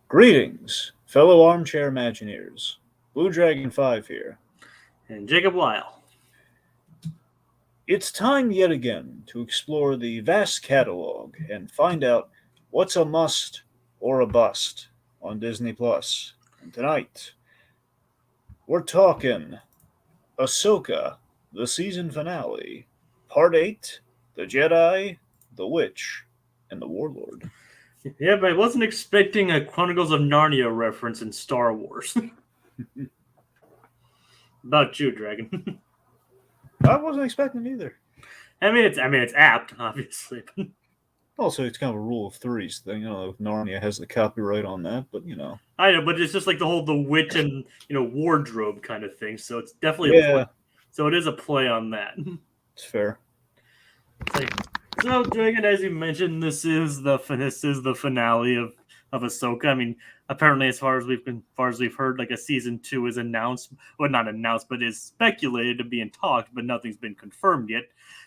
Greetings, fellow armchair Imagineers. Blue Dragon 5 here. And Jacob Lyle. It's time yet again to explore the vast catalog and find out what's a must or a bust on Disney Plus. And tonight, we're talking Ahsoka, the season finale, Part 8, The Jedi, The Witch, and The Warlord. Yeah, but I wasn't expecting a Chronicles of Narnia reference in Star Wars. About you, Dragon. I wasn't expecting either. it's apt, obviously. Also, it's kind of a rule of threes thing. Narnia has the copyright on that, but I know, but it's just like the witch and wardrobe kind of thing. So it's definitely so it is a play on that. It's fair. So, Dragon, as you mentioned, this is the finale of Ahsoka. I mean, apparently, as far as we've heard, like a season 2 is announced, well, not announced, but is speculated to be in talks, but nothing's been confirmed yet.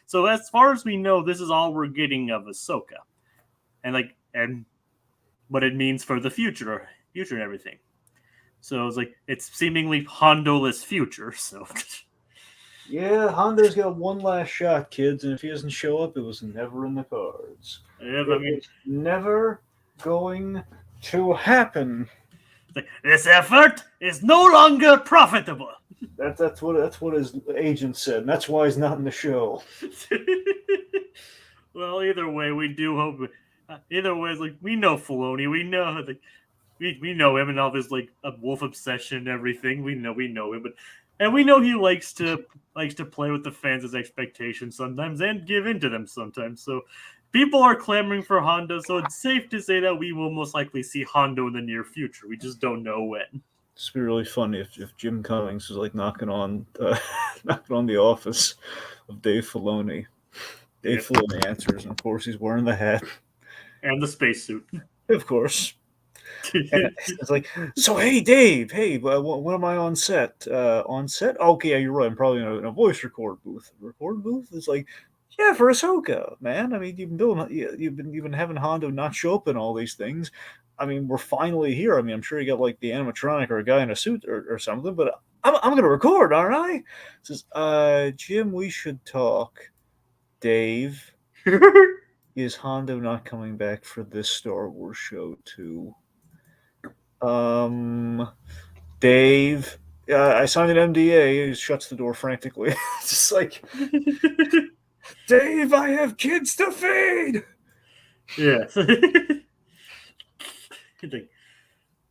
So, as far as we know, this is all we're getting of Ahsoka, and what it means for the future and everything. So it's seemingly Hondo-less future. So. Yeah, Hondo's got one last shot, kids, and if he doesn't show up, it was never in the cards. Yeah, it's never going to happen. This effort is no longer profitable. That's what his agent said, and that's why he's not in the show. Well, either way, we do hope. Either way, we know Filoni, we know we know him and all this a wolf obsession and everything. We know him, and we know he likes to play with the fans' expectations sometimes and give in to them sometimes. So people are clamoring for Hondo, so it's safe to say that we will most likely see Hondo in the near future. We just don't know when. It's be really funny if Jim Cummings was knocking on the office of Dave Filoni. Dave Filoni answers, and of course he's wearing the hat and the spacesuit. Of course. It's so hey Dave, hey, when am I on set? On set? Okay, yeah, you're right. I'm probably in a voice record booth. Record booth? It's yeah, for Ahsoka, man. I mean, you've been having Hondo not show up in all these things. I mean, we're finally here. I mean, I'm sure you got the animatronic or a guy in a suit or something, but I'm gonna record, aren't I? It says, Jim, we should talk. Dave, is Hondo not coming back for this Star Wars show too? Dave, I signed an NDA. He shuts the door frantically. It's just Dave, I have kids to feed. Yeah.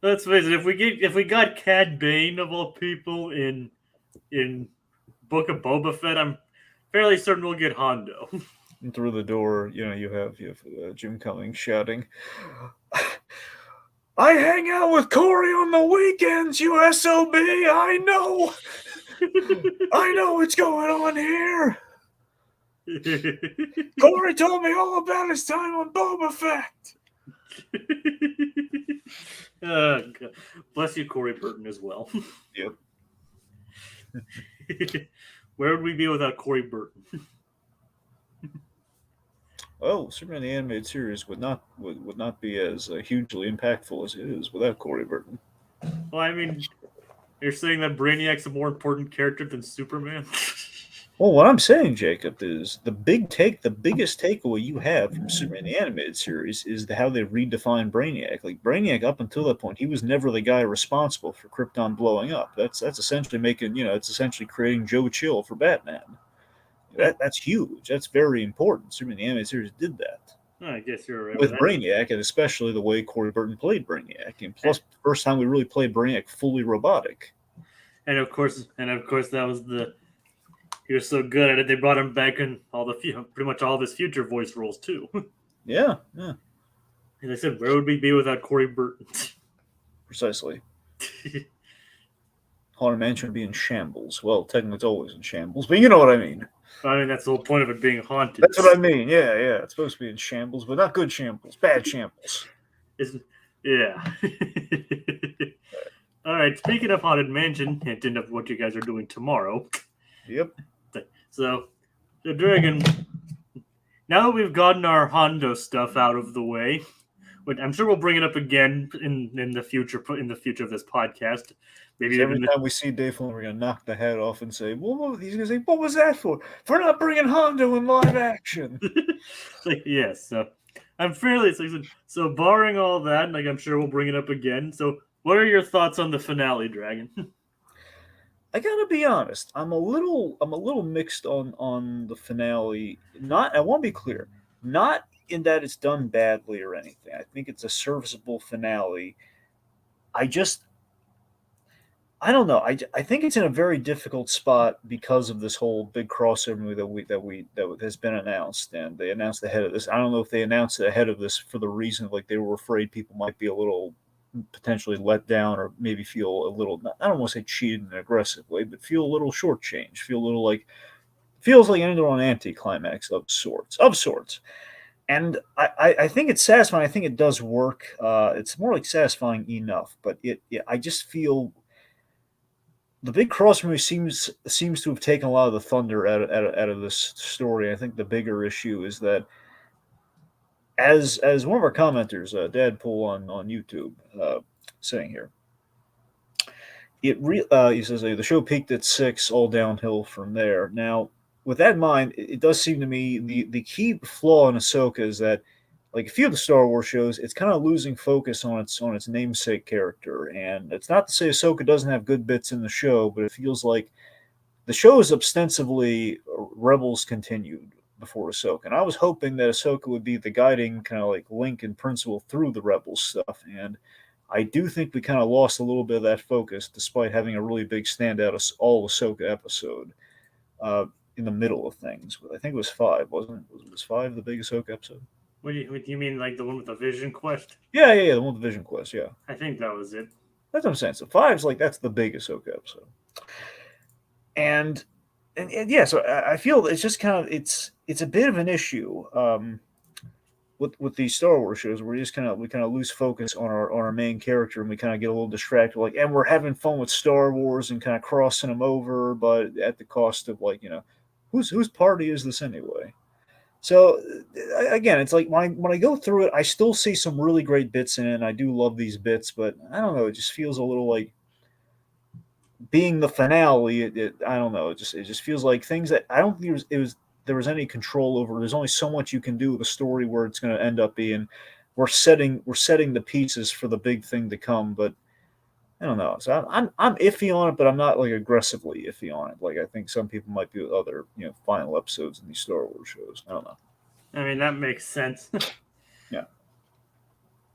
Let's face it. If we got Cad Bane of all people in Book of Boba Fett, I'm fairly certain we'll get Hondo. And through the door, you have Jim Cummings shouting, I hang out with Corey on the weekends, you SOB. I know. I know what's going on here. Corey told me all about his time on Boba Fett. God. Bless you, Corey Burton, as well. Yep. Where would we be without Corey Burton? Well, Superman the Animated Series would not be as hugely impactful as it is without Corey Burton. Well, I mean, you're saying that Brainiac's a more important character than Superman? Well, what I'm saying, Jacob, is the biggest takeaway you have from Superman the Animated Series is how they redefined Brainiac. Brainiac, up until that point, he was never the guy responsible for Krypton blowing up. That's essentially it's essentially creating Joe Chill for Batman. That's huge. That's very important. Superman the Animated Series did that. I guess you're right. With Brainiac, and especially the way Corey Burton played Brainiac. And plus, the first time we really played Brainiac fully robotic. And of course, that was he was so good at it. They brought him back in pretty much all of his future voice roles too. Yeah. And I said, where would we be without Corey Burton? Precisely. Haunted Mansion would be in shambles. Well, technically it's always in shambles, but you know what I mean. I mean, that's the whole point of it being haunted. That's what I mean. Yeah. It's supposed to be in shambles, but not good shambles. Bad shambles. Yeah. All right. Speaking of Haunted Mansion, hinting of what you guys are doing tomorrow. Yep. So Dragon, now that we've gotten our Hondo stuff out of the way, I'm sure we'll bring it up again in the future of this podcast. Maybe Every time we see Dave Filoni, we're gonna knock the head off and say, "Well, he's gonna say, what was that for? For not bringing Hondo in live action." Like, yes, so I'm fairly so barring all that, like I'm sure we'll bring it up again. So, what are your thoughts on the finale, Dragon? I gotta be honest. I'm a little mixed on the finale. Not, I want to be clear. Not in that it's done badly or anything. I think it's a serviceable finale. I just, I don't know. I think it's in a very difficult spot because of this whole big crossover movie that has been announced, and they announced ahead of this. I don't know if they announced it ahead of this for the reason like they were afraid people might be a little potentially let down or maybe feel a little, I don't want to say cheated in an aggressive way, but feel a little shortchanged, feel a little like, feels like ended on an anticlimax of sorts. And I think it's satisfying. I think it does work. It's more like satisfying enough, but I just feel the big cross movie seems to have taken a lot of the thunder out of this story. I think the bigger issue is that as one of our commenters, Dadpool on YouTube, saying here, he says the show peaked at 6, all downhill from there. Now, with that in mind, it does seem to me the key flaw in Ahsoka is that, like a few of the Star Wars shows, it's kind of losing focus on its namesake character. And it's not to say Ahsoka doesn't have good bits in the show, but it feels like the show is ostensibly Rebels continued before Ahsoka. And I was hoping that Ahsoka would be the guiding kind of like link and principle through the Rebels stuff. And I do think we kind of lost a little bit of that focus, despite having a really big standout all Ahsoka episode in the middle of things. I think it was 5, wasn't it? Was 5 the big Ahsoka episode? What do you mean, like the one with the Vision Quest? Yeah, the one with the Vision Quest. Yeah, I think that was it. that's what I'm saying. So 5's like that's the big Ahsoka episode, and yeah. So I feel it's just kind of it's a bit of an issue. With these Star Wars shows, where we kind of lose focus on our main character, and we kind of get a little distracted. Like, and we're having fun with Star Wars and kind of crossing them over, but at the cost of like whose party is this anyway? So again, it's like when I go through it, I still see some really great bits in it. And I do love these bits, but I don't know. It just feels a little like being the finale. I don't know. It just feels like things that I don't think there was any control over. There's only so much you can do with a story where it's going to end up being we're setting the pieces for the big thing to come. But I don't know. So I'm iffy on it, but I'm not like aggressively iffy on it. Like I think some people might be with other final episodes in these Star Wars shows. I don't know. I mean, that makes sense. Yeah.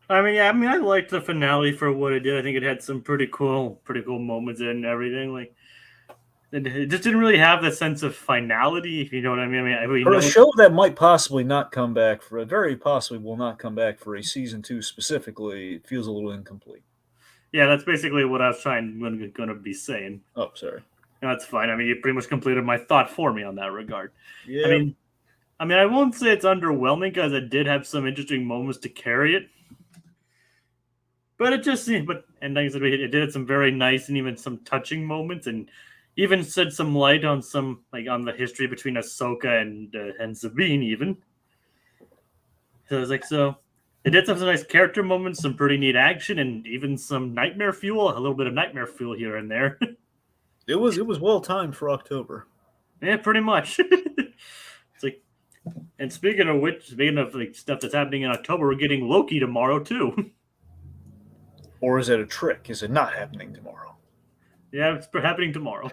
I mean, yeah. I mean, I liked the finale for what it did. I think it had some pretty cool moments in and everything. Like, it just didn't really have the sense of finality, if you know what I mean. For a show that might possibly not come back very possibly will not come back for a season 2 specifically, it feels a little incomplete. Yeah, that's basically what I was going to be saying. Oh, sorry. No, that's fine. I mean, you pretty much completed my thought for me on that regard. Yeah. I mean, I won't say it's underwhelming because it did have some interesting moments to carry it. But it just seemed, and like I said, it did some very nice and even some touching moments, and even shed some light on on the history between Ahsoka and Sabine, even. So it was it did some nice character moments, some pretty neat action, and even some nightmare fuel, a little bit of nightmare fuel here and there. It was well timed for October. Yeah, pretty much. It's like, and speaking of like stuff that's happening in October, we're getting Loki tomorrow too. Or is it a trick? Is it not happening tomorrow? Yeah, it's happening tomorrow.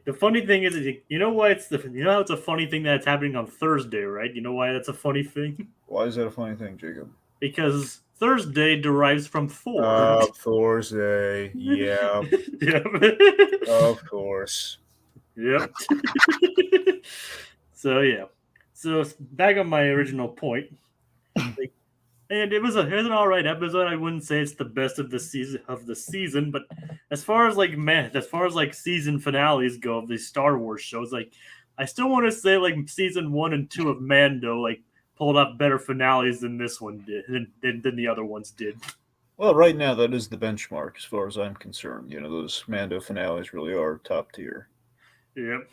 The funny thing is, you know why it's how it's a funny thing that it's happening on Thursday, right? You know why that's a funny thing? Why is that a funny thing, Jacob? Because Thursday derives from Thor. Thursday. Yeah. Yep. Of course. Yep. So yeah. So back on my original point. And it was an all right episode. I wouldn't say it's the best of the season, but as far as season finales go of these Star Wars shows, like I still want to say like season 1 and 2 of Mando like pulled off better finales than this one did than the other ones did. Well, right now that is the benchmark as far as I'm concerned. Those Mando finales really are top tier. Yep.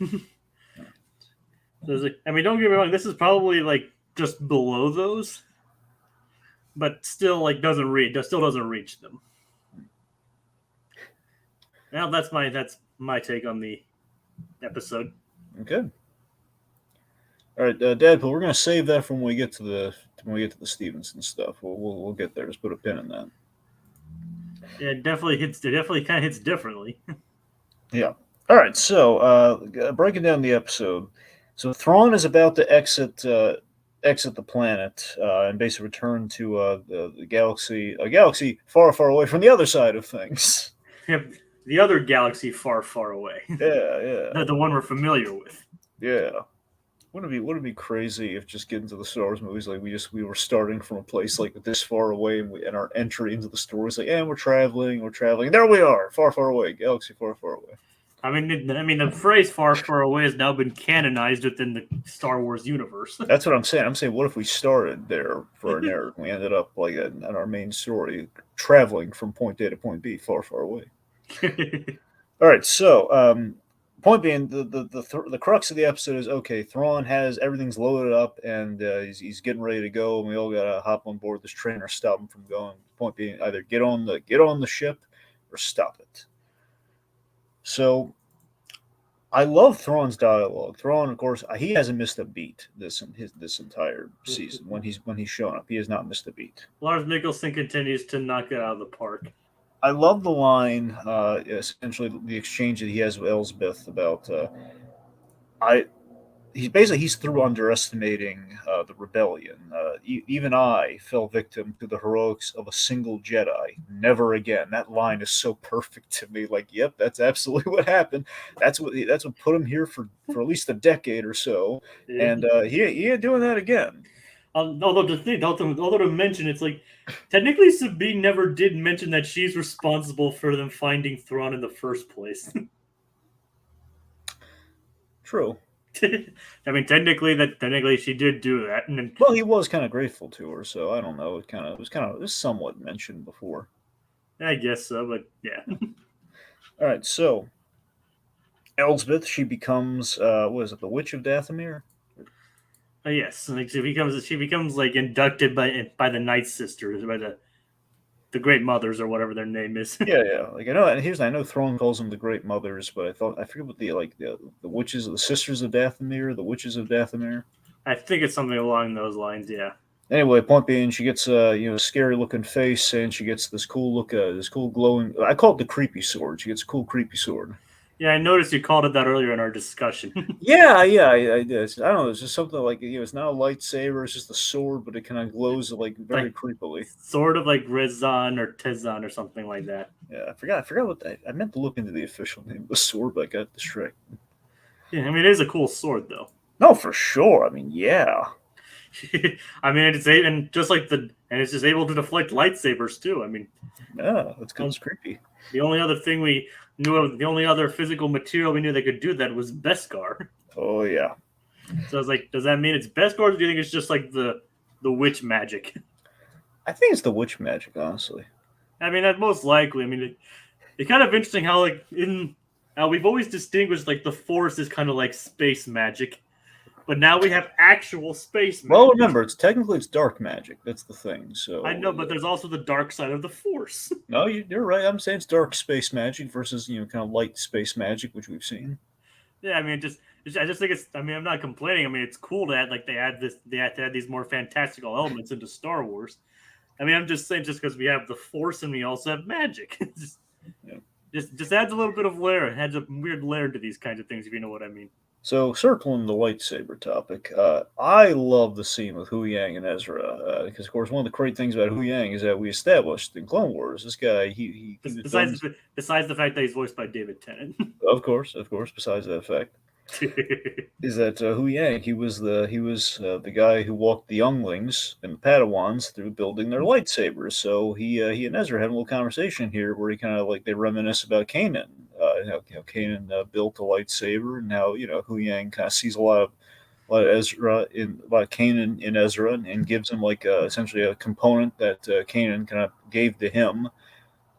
So I mean, don't get me wrong. This is probably like just below those. but still like doesn't reach them. Now that's my take on the episode. Okay. All right, Deadpool. We're gonna save that from when we get to the Stevenson stuff. We'll get there. Just put a pin in that. Yeah, it definitely hits. It definitely kind of hits differently. Yeah. All right. So breaking down the episode. So Thrawn is about to exit the planet and basically return to the galaxy, a galaxy far, far away from the other side of things. The other galaxy far, far away. Yeah, yeah, The one we're familiar with. yeah. Wouldn't it be crazy if just getting to the Star Wars movies like we were starting from a place like this far away and our entry into the story is like, and we're traveling, and there we are, far, far away, galaxy far, far away. I mean, the phrase "far, far away" has now been canonized within the Star Wars universe. That's what I'm saying. I'm saying, what if we started there for our narrative? We ended up like in our main story, traveling from point A to point B, far, far away. All right, so point being, the crux of the episode is okay. Thrawn has everything's loaded up and he's getting ready to go, and we all gotta hop on board this train or stop him from going. Point being, either get on the ship or stop it. So I love Thrawn's dialogue. Thrawn, of course, he hasn't missed a beat this entire season. When he's shown up, he has not missed a beat. Lars Mikkelsen continues to knock it out of the park. I love the line, essentially the exchange that he has with Elsbeth about he's through underestimating the rebellion. Even I fell victim to the heroics of a single Jedi. Never again. That line is so perfect to me. Like, yep, that's absolutely what happened. That's what put him here for at least a decade or so, and he ain't doing that again. Although to mention, it's like technically Sabine never did mention that she's responsible for them finding Thrawn in the first place. True. I mean, technically she did do that, and then, Well, he was kind of grateful to her, so I don't know. It was somewhat mentioned before. I guess so, but yeah. All right, so Elsbeth, she becomes what is it, the Witch of Dathomir? Yes, like she becomes like inducted by the Night Sisters, by the Great Mothers or whatever their name is. Yeah. Like I know Thrawn calls them the Great Mothers, but I forget what the witches, the Sisters of Dathomir, the Witches of Dathomir. I think it's something along those lines. Yeah. Anyway, point being, she gets a scary looking face, and she gets this cool glowing. I call it the creepy sword. She gets a cool creepy sword. Yeah, I noticed you called it that earlier in our discussion. Yeah, I did. I don't know. It's just something like it's not a lightsaber. It's just a sword, but it kind of glows like very like, creepily. Sort of like Rizan or Tizan or something like that. Yeah, I forgot what I meant to look into the official name of the sword, but I got distracted. Yeah, I mean it is a cool sword though. No, for sure. I mean, yeah. I mean it's just able to deflect lightsabers too. I mean, yeah, that's good. It's creepy. The only other thing we knew of, the only other physical material we knew that could do that was Beskar. Oh yeah. So I was like, does that mean it's Beskar, or do you think it's just like the witch magic? I think it's the witch magic, honestly. I mean, that's most likely. I mean, it's kind of interesting how like we've always distinguished like the Force is kind of like space magic, but now we have actual space magic. Well, remember, it's dark magic. That's the thing. So I know, but there's also the dark side of the Force. No, you're right. I'm saying it's dark space magic versus kind of light space magic, which we've seen. Yeah, I mean, I just think it's. I mean, I'm not complaining. I mean, it's cool that they have to add these more fantastical elements into Star Wars. I mean, I'm just saying, just because we have the Force and we also have magic, just adds a little bit of layer. It adds a weird layer to these kinds of things, if you know what I mean. So, circling the lightsaber topic, I love the scene with Hu Yang and Ezra because, of course, one of the great things about Hu Yang is that we established in Clone Wars this guy. Besides the fact that he's voiced by David Tennant, of course. Besides that fact, is that Hu Yang? He was the guy who walked the younglings and the Padawans through building their lightsabers. So he and Ezra had a little conversation here where he kind of like they reminisce about Kanan. Kanan built a lightsaber, and now Hu Yang kind of sees a lot of Kanan in Ezra, and gives him like essentially a component that Kanan kind of gave to him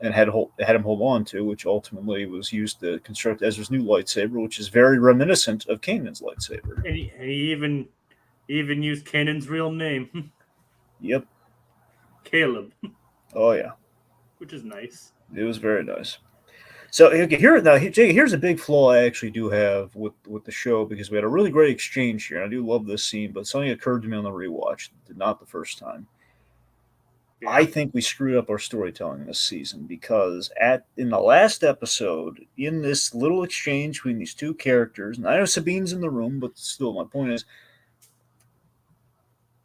and had him hold on to, which ultimately was used to construct Ezra's new lightsaber, which is very reminiscent of Kanan's lightsaber. And he even used Kanan's real name. Yep. Caleb, Oh yeah, which is nice. it was very nice. So okay, Jake, here's a big flaw I actually do have with the show because we had a really great exchange here. And I do love this scene, but something occurred to me on the rewatch, not the first time. I Yeah. think we screwed up our storytelling this season because at in the last episode, in this little exchange between these two characters, and I know Sabine's in the room, but still, my point is,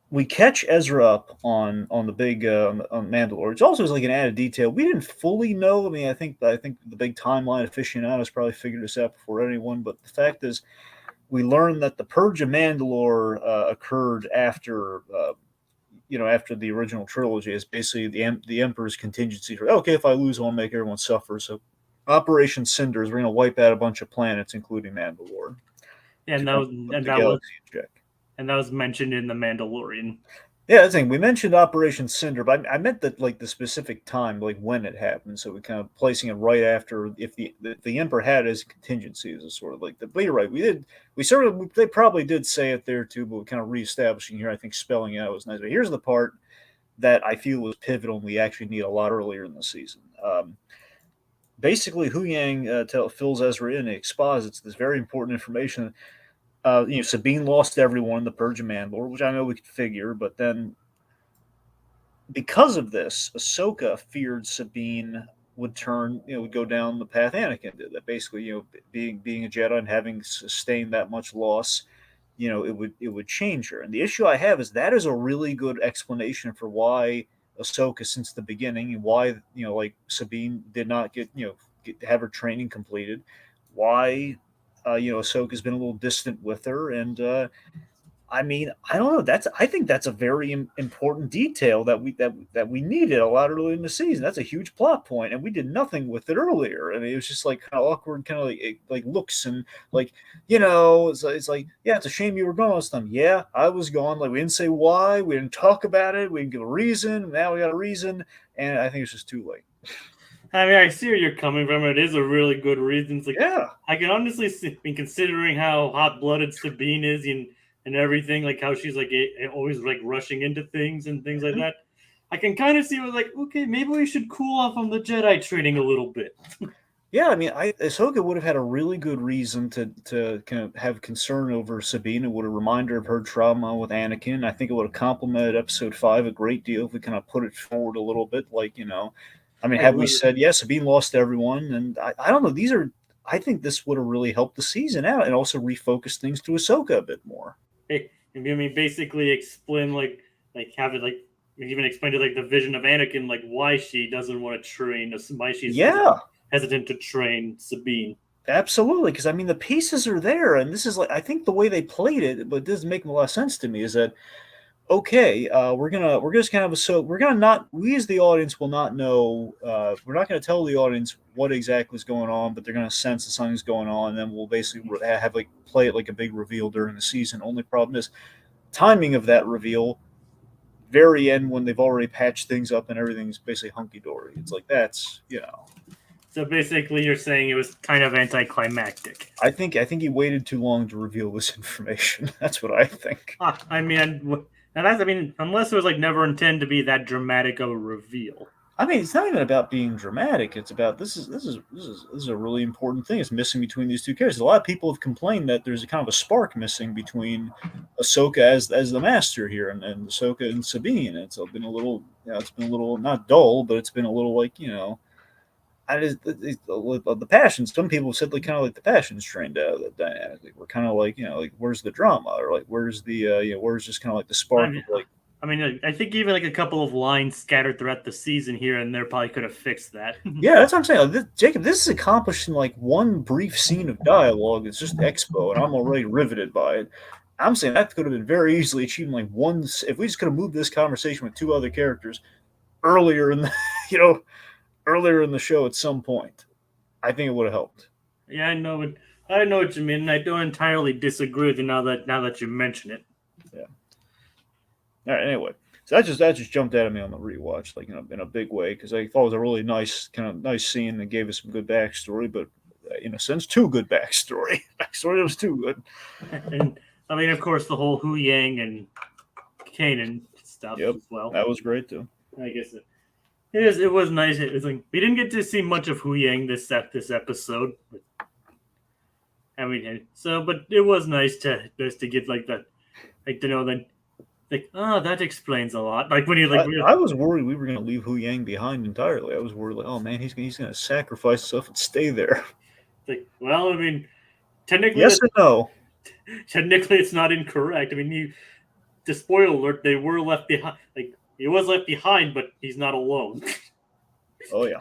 we catch Ezra up on the big on Mandalore. It's also like an added detail we didn't fully know. I mean, I think the big timeline aficionados probably figured this out before anyone. But the fact is, we learned that the purge of Mandalore occurred after after the original trilogy. Is basically the Emperor's contingency for okay, if I lose, I want to make everyone suffer. So Operation Cinders, we're going to wipe out a bunch of planets, including Mandalore, to And that kind was of put and the that was galaxy in check. and that was mentioned in the Mandalorian. Yeah, that's the thing. We mentioned Operation Cinder, but I meant that like the specific time, like when it happened. So we kind of placing it right after if the Emperor had his contingencies is sort of like the. But you're right. They probably did say it there too, but we're kind of reestablishing here. I think spelling it out was nice. But here's the part that I feel was pivotal, and we actually need a lot earlier in the season. Basically, Hu Yang fills Ezra in. He exposits this very important information. Sabine lost everyone in the Purge of Mandalore, which I know we could figure, but then because of this, Ahsoka feared Sabine would go down the path Anakin did. That basically, being a Jedi and having sustained that much loss, it would change her. And the issue I have is that is a really good explanation for why Ahsoka, since the beginning, and why like Sabine did not have her training completed, why Ahsoka's been a little distant with her, and I mean, I don't know. I think that's a very important detail that we needed a lot earlier in the season. That's a huge plot point, and we did nothing with it earlier. I mean, it was just like kind of awkward, kind of like looks and like it's like yeah, it's a shame you were gone last time. Yeah, I was gone. Like we didn't say why, we didn't talk about it, we didn't give a reason. Now we got a reason, and I think it's just too late. I mean, I see where you're coming from. It is a really good reason. It's like Yeah. I can honestly see, I mean, considering how hot-blooded Sabine is and everything, like how she's like always like rushing into things and things like Mhm. that. I can kind of see was like, okay, maybe we should cool off on the Jedi training a little bit. Yeah, I mean, Ahsoka would have had a really good reason to kind of have concern over Sabine. It would have reminded her of her trauma with Anakin. I think it would have complemented Episode 5 a great deal if we kind of put it forward a little bit. Like, I mean, Oh, had we said, yeah, Sabine lost everyone, and I don't know, I think this would have really helped the season out and also refocus things to Ahsoka a bit more. hey, I mean, basically explain like have it like even explain to like the vision of Anakin, like why she doesn't want to train, why she's Yeah, hesitant to train Sabine. absolutely. Because I mean, the pieces are there, and this is like I think the way they played it, but it doesn't make a lot of sense to me. Is that okay, we're just gonna have we're gonna not we as the audience will not know we're not gonna tell the audience what exactly is going on, but they're gonna sense that something's going on, and then we'll basically have like play it like a big reveal during the season. Only problem is timing of that reveal. Very end when they've already patched things up and everything's basically hunky dory. It's like that's. So basically, you're saying it was kind of anticlimactic. I think he waited too long to reveal this information. That's what I think. I mean, I mean, unless it was like never intended to be that dramatic of a reveal. I mean, it's not even about being dramatic. It's about this is a really important thing. It's missing between these two characters. A lot of people have complained that there's a kind of a spark missing between Ahsoka as the master here and Ahsoka and Sabine. It's been a little, it's been a little not dull, but it's been a little like I just the passions. Some people said like kind of like the passions trained out of the dynamic. Like we're kind of like like where's the drama or like where's the where's just kind of like the I spark of mean, like. I mean, I think even like a couple of lines scattered throughout the season here and there probably could have fixed that. Yeah, that's what I'm saying. Jacob, this is accomplished in like one brief scene of dialogue. It's just expo, and I'm already riveted by it. I'm saying that could have been very easily achieved in like one. If we just could have moved this conversation with two other characters earlier in the, you know, earlier in the show at some point, I think it would have helped. Yeah, I know what you mean. And I don't entirely disagree with you now that you mention it. Yeah. All right. Anyway, so that just jumped out at me on the rewatch, like in a big way, because I thought it was a really nice scene that gave us some good backstory, but in a sense, too good backstory. Backstory was too good. And I mean, of course, the whole Hu Yang and Kanan stuff Yep, as well. that was great too. I guess it is. It was nice. It was like we didn't get to see much of Hu Yang this episode. But, I mean, so but it was nice to just to get like that, like to know that like that explains a lot. Like when you like I was worried we were going to leave Hu Yang behind entirely. I was worried, like, oh man, he's going to sacrifice himself and stay there. like well, I mean, technically Yes and no. technically it's not incorrect. I mean, you the spoiler alert, they were left behind. Like he was left behind, but he's not alone. Oh yeah.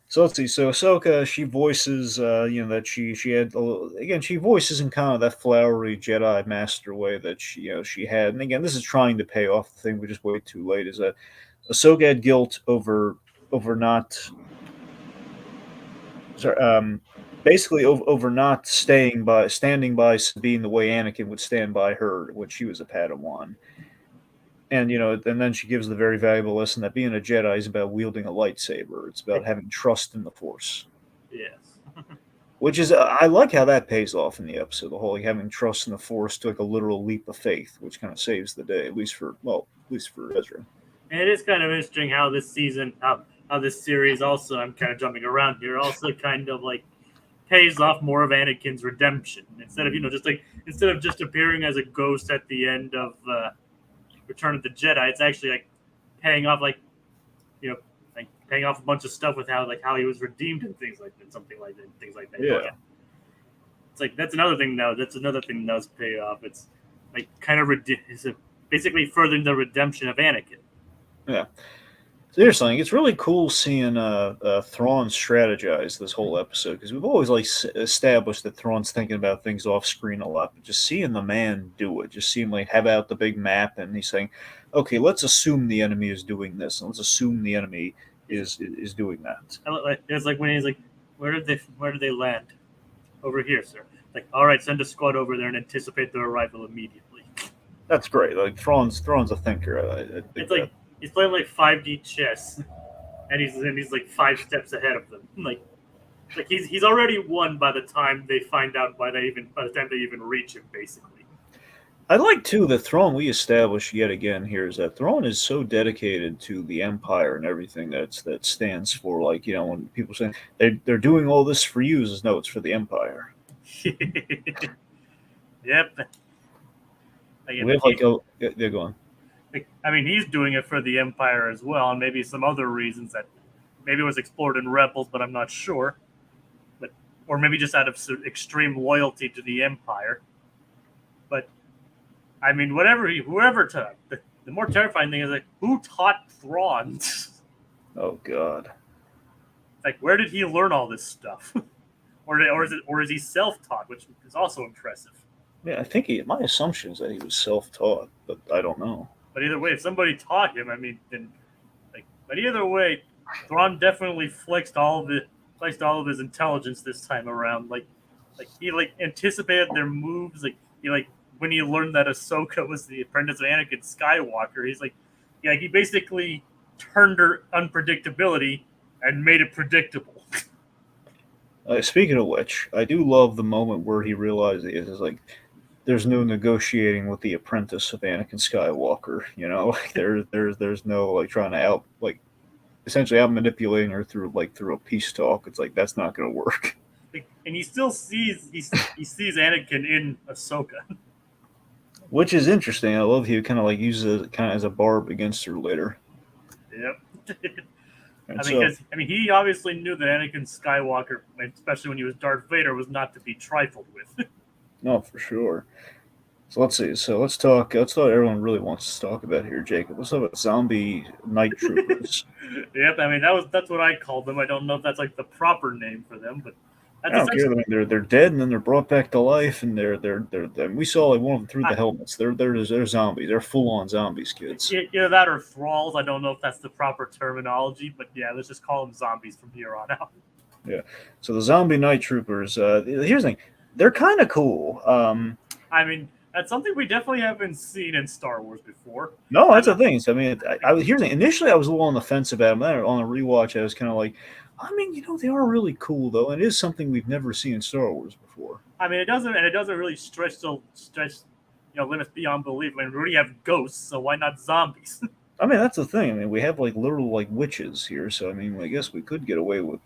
So let's see. So Ahsoka, she voices, that she had again. She voices in kind of that flowery Jedi Master way that she had. And again, this is trying to pay off the thing we just wait too late. Is that Ahsoka had guilt over not sorry, basically over not standing by Sabine the way Anakin would stand by her when she was a Padawan. And and then she gives the very valuable lesson that being a Jedi is about wielding a lightsaber. It's about having trust in the Force. Yes. Which is, I like how that pays off in the episode. The whole like, having trust in the Force to like a literal leap of faith, which kind of saves the day, at least for Ezra. And it is kind of interesting how this season, how this series also, I'm kind of jumping around here, also kind of like pays off more of Anakin's redemption instead of instead of just appearing as a ghost at the end of Return of the Jedi. It's actually like paying off like you know like paying off a bunch of stuff with how he was redeemed and things like that, something like that, things like that. Yeah. It's like that's another thing now. That's another thing that does pay off. It's like kind of basically furthering the redemption of Anakin. Yeah. Seriously, it's really cool seeing Thrawn strategize this whole episode because we've always like established that Thrawn's thinking about things off screen a lot, but just seeing the man do it, just seeing like have out the big map and he's saying, "Okay, let's assume the enemy is doing this, and let's assume the enemy is doing that." It's like when he's like, where did they land? Over here, sir. Like, all right, send a squad over there and anticipate their arrival immediately. That's great. Like Thrawn's a thinker. I think it's like he's playing like 5D chess, and he's like 5 steps ahead of them. Like he's already won by the time they find out by the time they even reach him, basically. I like too that Thrawn we established yet again here is that Thrawn is so dedicated to the Empire and everything that stands for. Like when people say they're doing all this for you, is no, it's for the Empire. Yep. We have like they're going. I mean, he's doing it for the Empire as well, and maybe some other reasons that maybe was explored in Rebels, but I'm not sure. But or maybe just out of extreme loyalty to the Empire. But I mean, whoever taught. The more terrifying thing is like who taught Thrawn? Oh God! Like where did he learn all this stuff? or is he self-taught, which is also impressive. Yeah, I think my assumption is that he was self-taught, but I don't know. But either way, if somebody taught him, I mean, then but either way, Thrawn definitely flexed all of his intelligence this time around. Like he anticipated their moves. Like when he learned that Ahsoka was the apprentice of Anakin Skywalker, he's like, yeah, he basically turned her unpredictability and made it predictable. Speaking of which, I do love the moment where he realized it's like there's no negotiating with the apprentice of Anakin Skywalker. Like there's no like trying to essentially out manipulating her through a peace talk. It's like that's not going to work. And he still sees he sees Anakin in Ahsoka, which is interesting. I love he kind of like uses it kind of as a barb against her later. Yep. He obviously knew that Anakin Skywalker, especially when he was Darth Vader, was not to be trifled with. No, for sure. So let's see. So let's talk. Let's what everyone really wants to talk about here, Jacob. Let's talk about zombie night troopers. Yep. I mean, that's what I called them. I don't know if that's like the proper name for them, but I don't care. I mean, they're dead and then they're brought back to life, and they're we saw like one of them through the helmets. They're zombies. They're full on zombies, kids. Either that or thralls. I don't know if that's the proper terminology, but yeah, let's just call them zombies from here on out. Yeah. So the zombie night troopers. Here's the thing. They're kind of cool. I mean, that's something we definitely haven't seen in Star Wars before. No, that's the thing. So, I mean, I was here's the thing. Initially, I was a little on the fence about them. Then on a rewatch, I was kind of like, I mean, they are really cool though, and it is something we've never seen in Star Wars before. I mean, it doesn't really stretch limits beyond belief. I mean, we already have ghosts, so why not zombies? I mean, that's the thing. I mean, we have like literal like witches here, so I mean, I guess we could get away with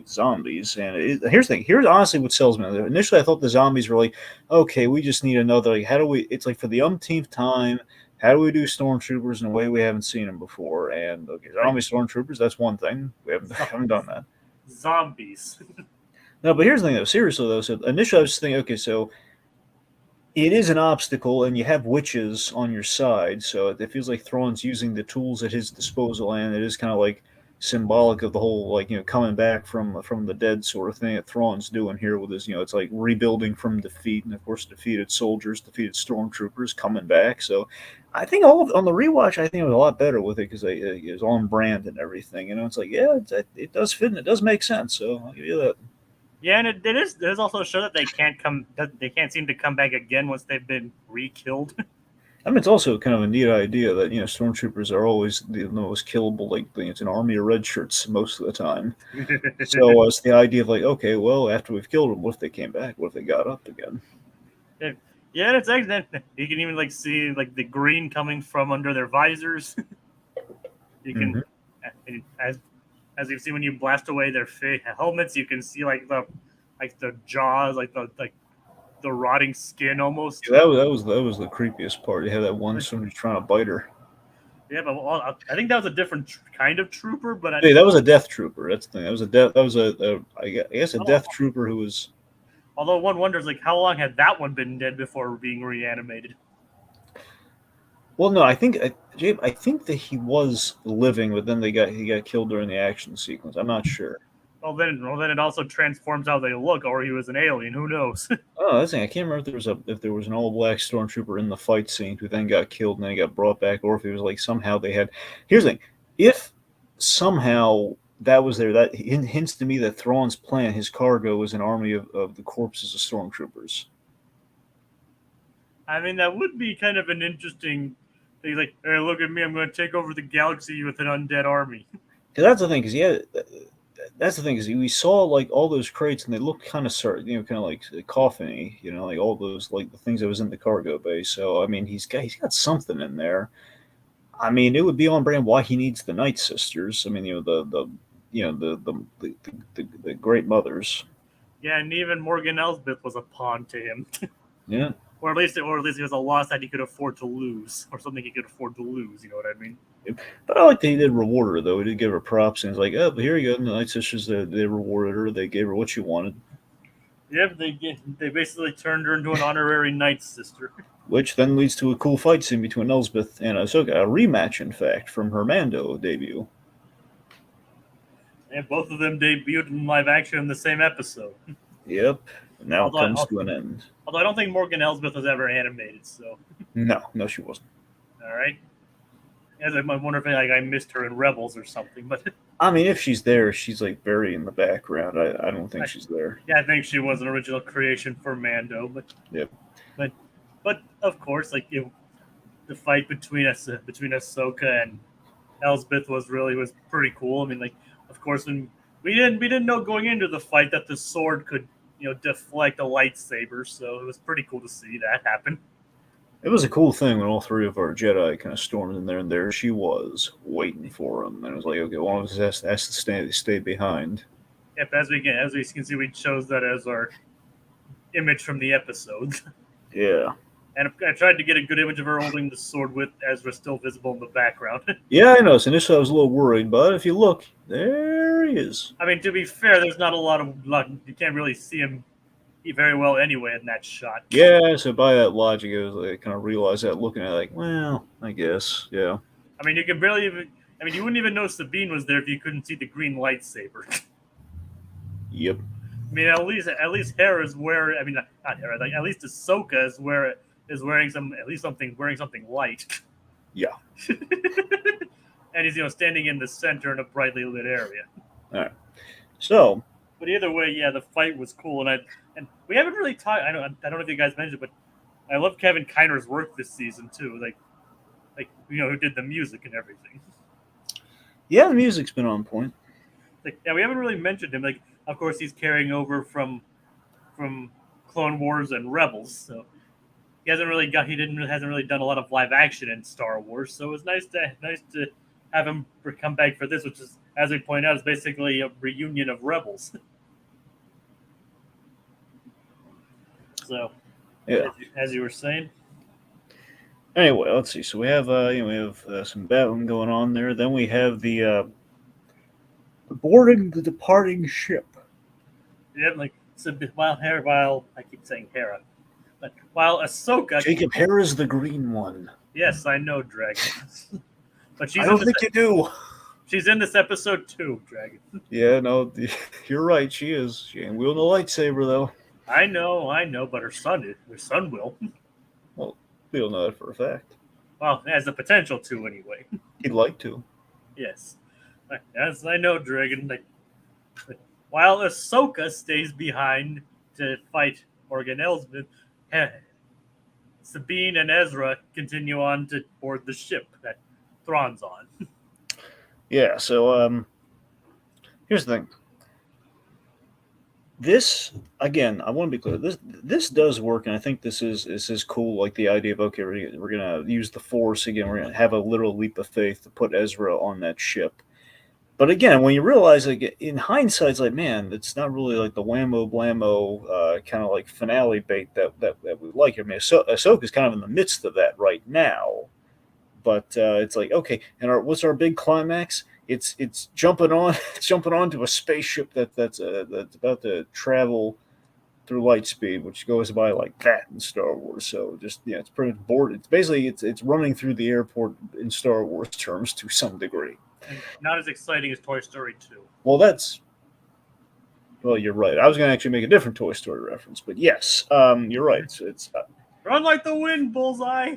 zombies. And here's the thing. Here's honestly what sells me. Initially, I thought the zombies were like, okay, we just need another. Like, how do we? It's like for the umpteenth time. How do we do stormtroopers in a way we haven't seen them before? And okay, Right. stormtroopers. That's one thing we haven't done that. Zombies. No, but here's the thing though. Seriously though, so initially I was thinking, okay, so it is an obstacle, and you have witches on your side, so it feels like Thrawn's using the tools at his disposal, and it is kind of like symbolic of the whole like coming back from the dead sort of thing that Thrawn's doing here with his it's like rebuilding from defeat, and of course defeated soldiers, defeated stormtroopers coming back. So I think on the rewatch, I think it was a lot better with it because it was on brand and everything. It's like it does fit and it does make sense. So I'll give you that. Yeah, and it is also a show that they can't seem to come back again once they've been re-killed. I mean, it's also kind of a neat idea that stormtroopers are always the most killable. Like it's an army of red shirts most of the time. So it's the idea of like, okay, well, after we've killed them, what if they came back? What if they got up again? Yeah, and it's actually you can even like see like the green coming from under their visors. You can as you see when you blast away their helmets, you can see like the jaws, like the rotting skin almost. Yeah, that was the creepiest part. You had that one somebody trying to bite her. Yeah, but I think that was a different kind of trooper. But Hey, that was a death trooper. That's the thing. That was a death. That was I guess a death trooper who was. Although one wonders like how long had that one been dead before being reanimated? Well, no, I think Jabe. I think that he was living, but then he got killed during the action sequence. I'm not sure. Well, then it also transforms how they look, or he was an alien. Who knows? Oh, that's the thing. I can't remember if there was an all black stormtrooper in the fight scene who then got killed and then he got brought back, or if it was like somehow they had. Here's the thing: if somehow that was there, that hints to me that Thrawn's plan, his cargo, was an army of the corpses of stormtroopers. I mean, that would be kind of an interesting thing. Like, hey, look at me! I'm going to take over the galaxy with an undead army. Because that's the thing. Because that's the thing is we saw like all those crates and they looked kind of kind of like coffiny, like all those like the things that was in the cargo bay. So I mean, he's got something in there. I mean, it would be on brand why he needs the Night Sisters. I mean, the great mothers. Yeah, and even Morgan Elsbeth was a pawn to him. Yeah. Or at least it was a loss that he could afford to lose, or something he could afford to lose. You know what I mean? But I like that he did reward her, though. He did give her props, and he's like, "Oh, but here you go." And the Night Sisters, they rewarded her. They gave her what she wanted. Yep, they basically turned her into an honorary Night Sister. Which then leads to a cool fight scene between Elsbeth and Ahsoka, a rematch, in fact, from her Mando debut. And both of them debuted in live action in the same episode. Yep. Now it comes to an end. Although I don't think Morgan Elsbeth was ever animated, so. No, she wasn't. All right. As I wonder if I missed her in Rebels or something, but. I mean, if she's there, she's like buried in the background. I don't think she's there. Yeah, I think she was an original creation for Mando, but. Yep. But of course, like the fight between Ahsoka and Elsbeth was pretty cool. I mean, like, of course, when we didn't know going into the fight that the sword could deflect a lightsaber, so it was pretty cool to see that happen. It was a cool thing when all three of our Jedi kind of stormed in there, and there she was waiting for him. And it was like, okay, one of us has to stay behind. Yep, as we can see, we chose that as our image from the episode. Yeah. And I tried to get a good image of her holding the sword with Ezra still visible in the background. Yeah, I know. So initially I was a little worried, but if you look, there he is. I mean, to be fair, there's not a lot of you can't really see him very well anyway in that shot. Yeah, so by that logic, I kind of realized that looking at it, like, well, I guess, yeah. I mean, you can barely even. I mean, you wouldn't even know Sabine was there if you couldn't see the green lightsaber. Yep. I mean, at least Hera's wearing. I mean, not Hera. Like, at least Ahsoka is wearing something light. Yeah. And he's standing in the center in a brightly lit area. All right. So. But either way, yeah, the fight was cool, and we haven't really talked. I don't know if you guys mentioned, but I love Kevin Kiner's work this season too. Like who did the music and everything. Yeah, the music's been on point. Like, yeah, we haven't really mentioned him. Like, of course, he's carrying over from Clone Wars and Rebels. So hasn't really done a lot of live action in Star Wars, so it was nice to have him come back for this, which is, as we point out, is basically a reunion of Rebels. So, Yeah. as you were saying, Anyway, let's see. So we have some battling going on there. Then we have the boarding the departing ship. yeah, like so while I keep saying Hera, but while Ahsoka, Jacob Hera's the green one. yes, I know Dragon, but I don't think you do. She's in this episode too, Dragon. Yeah, no, you're right. She is. She ain't wielding a lightsaber though. I know, but her son will. Well, we don't know that for a fact. Well, has the potential to anyway. He'd like to. Yes, as I know, Dragon. While Ahsoka stays behind to fight organelles, Sabine and Ezra continue on to board the ship that Thrawn's on. Yeah. So here's the thing. This again, I want to be clear. This does work, and I think this is cool. Like the idea of okay, we're gonna use the Force again. We're gonna have a literal leap of faith to put Ezra on that ship. But again, when you realize, like in hindsight, it's like, man, it's not really like the whammo blammo kind of like finale bait that we like. I mean, Ahsoka's kind of in the midst of that right now. But it's like, okay, and what's our big climax? It's jumping on, it's jumping onto a spaceship that's about to travel through light speed, which goes by like that in Star Wars. So just it's pretty much bored. It's basically it's running through the airport in Star Wars terms to some degree. And not as exciting as Toy Story 2. Well, you're right. I was going to actually make a different Toy Story reference, but yes, you're right. It's Run like the wind, Bullseye.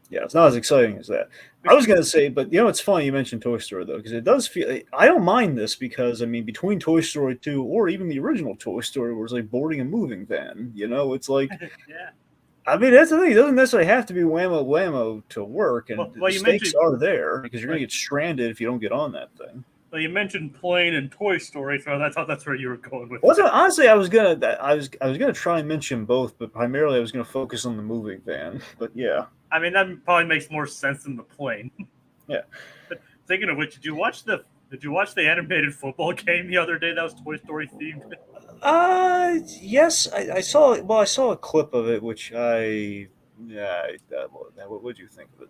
Yeah, it's not as exciting as that. I was going to say, but it's funny you mentioned Toy Story though, because it does feel. I don't mind this because I mean, between Toy Story 2 or even the original Toy Story, where it's like boarding a moving van. It's like. Yeah. I mean, that's the thing. It doesn't necessarily have to be whammo whammo to work, and well, the stakes are there because you're going to get stranded if you don't get on that thing. Well, you mentioned plane and Toy Story, so I thought that's where you were going with. Honestly, I was gonna try and mention both, but primarily I was gonna focus on the moving van. But yeah, I mean that probably makes more sense than the plane. Yeah. But thinking of which, did you watch the animated football game the other day that was Toy Story themed? Yes, I saw. Well, I saw a clip of it, which what would you think of it?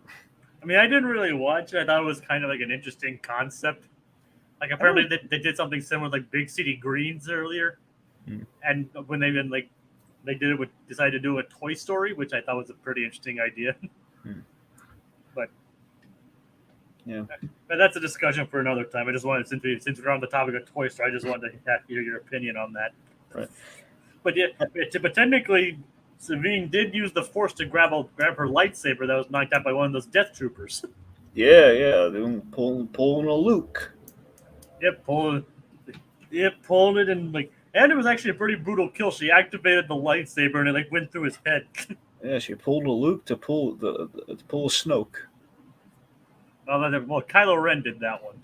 I mean, I didn't really watch it. I thought it was kind of like an interesting concept. Like apparently they did something similar with like Big City Greens earlier, and when they decided to do a Toy Story, which I thought was a pretty interesting idea. But yeah, but that's a discussion for another time. I just wanted since we're on the topic of Toy Story, I just wanted to hear your opinion on that. Right. But yeah, but technically, Sabine did use the Force to grab her lightsaber that was knocked out by one of those Death Troopers. Yeah, they pulling a Luke. Pulling it and it was actually a pretty brutal kill. She activated the lightsaber and it went through his head. Yeah, she pulled a Luke to pull a Snoke. Well, Kylo Ren did that one,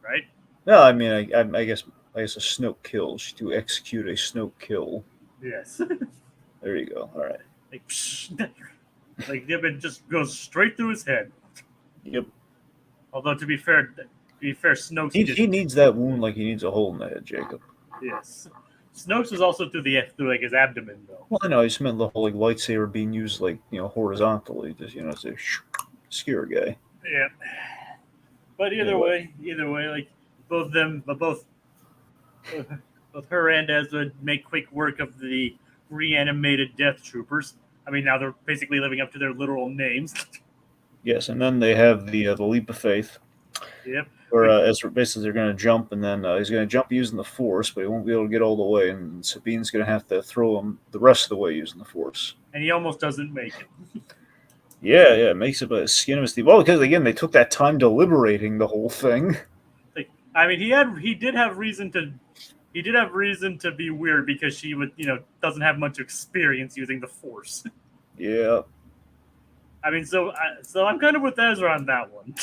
right? No, I mean, I guess a Snoke kill. To execute a Snoke kill. Yes. There you go. All right. It just goes straight through his head. Yep. Although to be fair, Snoke's he needs that wound like he needs a hole in the head, Jacob. Yes. Snoke's was also through his abdomen though. Well, I know. I just meant the whole lightsaber being used horizontally, just to scare a guy. Yeah. But either way, both her and Ezra make quick work of the reanimated Death Troopers. I mean, now they're basically living up to their literal names. Yes, and then they have the leap of faith. Yep. Where Ezra basically they're going to jump, and then he's going to jump using the Force, but he won't be able to get all the way, and Sabine's going to have to throw him the rest of the way using the Force. And he almost doesn't make it. Yeah, it makes it by the skin of his teeth. Well, because again, they took that time deliberating the whole thing. I mean, he did have reason to be weird because she doesn't have much experience using the Force. Yeah. I mean, so I'm kind of with Ezra on that one.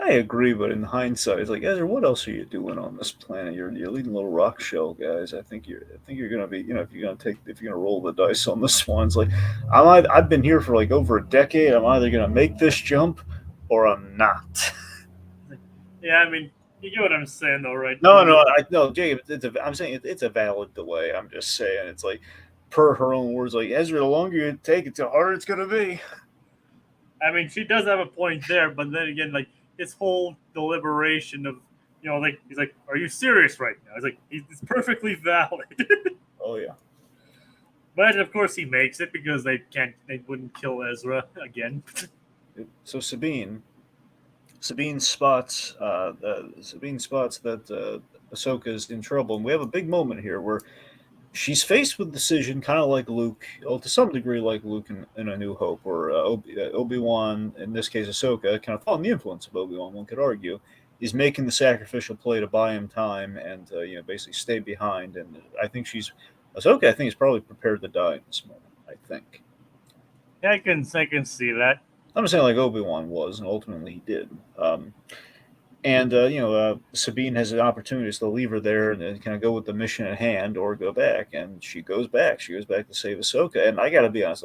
I agree, but in hindsight, it's like, Ezra, what else are you doing on this planet? You're leading little rock shell guys. I think you're gonna be, if you're gonna roll the dice on this one, it's like, I've been here for like over a decade. I'm either gonna make this jump or I'm not. Yeah, I mean, you get what I'm saying, though, right? No, no, no, Jacob. I'm saying it's a valid delay. I'm just saying it's like, per her own words, like Ezra, the longer you take it, the harder it's gonna be. I mean, she does have a point there, but then again, like his whole deliberation of, like he's like, "Are you serious right now?" He's like, "It's perfectly valid." Oh yeah. But of course, he makes it because they wouldn't kill Ezra again. So Sabine spots that Ahsoka is in trouble, and we have a big moment here where she's faced with decision, kind of like Luke, well, to some degree like Luke in A New Hope, or Obi-Wan, in this case Ahsoka, kind of following the influence of Obi-Wan, one could argue, is making the sacrificial play to buy him time and basically stay behind. And Ahsoka, I think, is probably prepared to die in this moment. I think. Yeah, I can see that. I'm not saying like Obi-Wan was, and ultimately he did. And Sabine has an opportunity to leave her there and kind of go with the mission at hand, or go back. And she goes back. She goes back to save Ahsoka. And I got to be honest,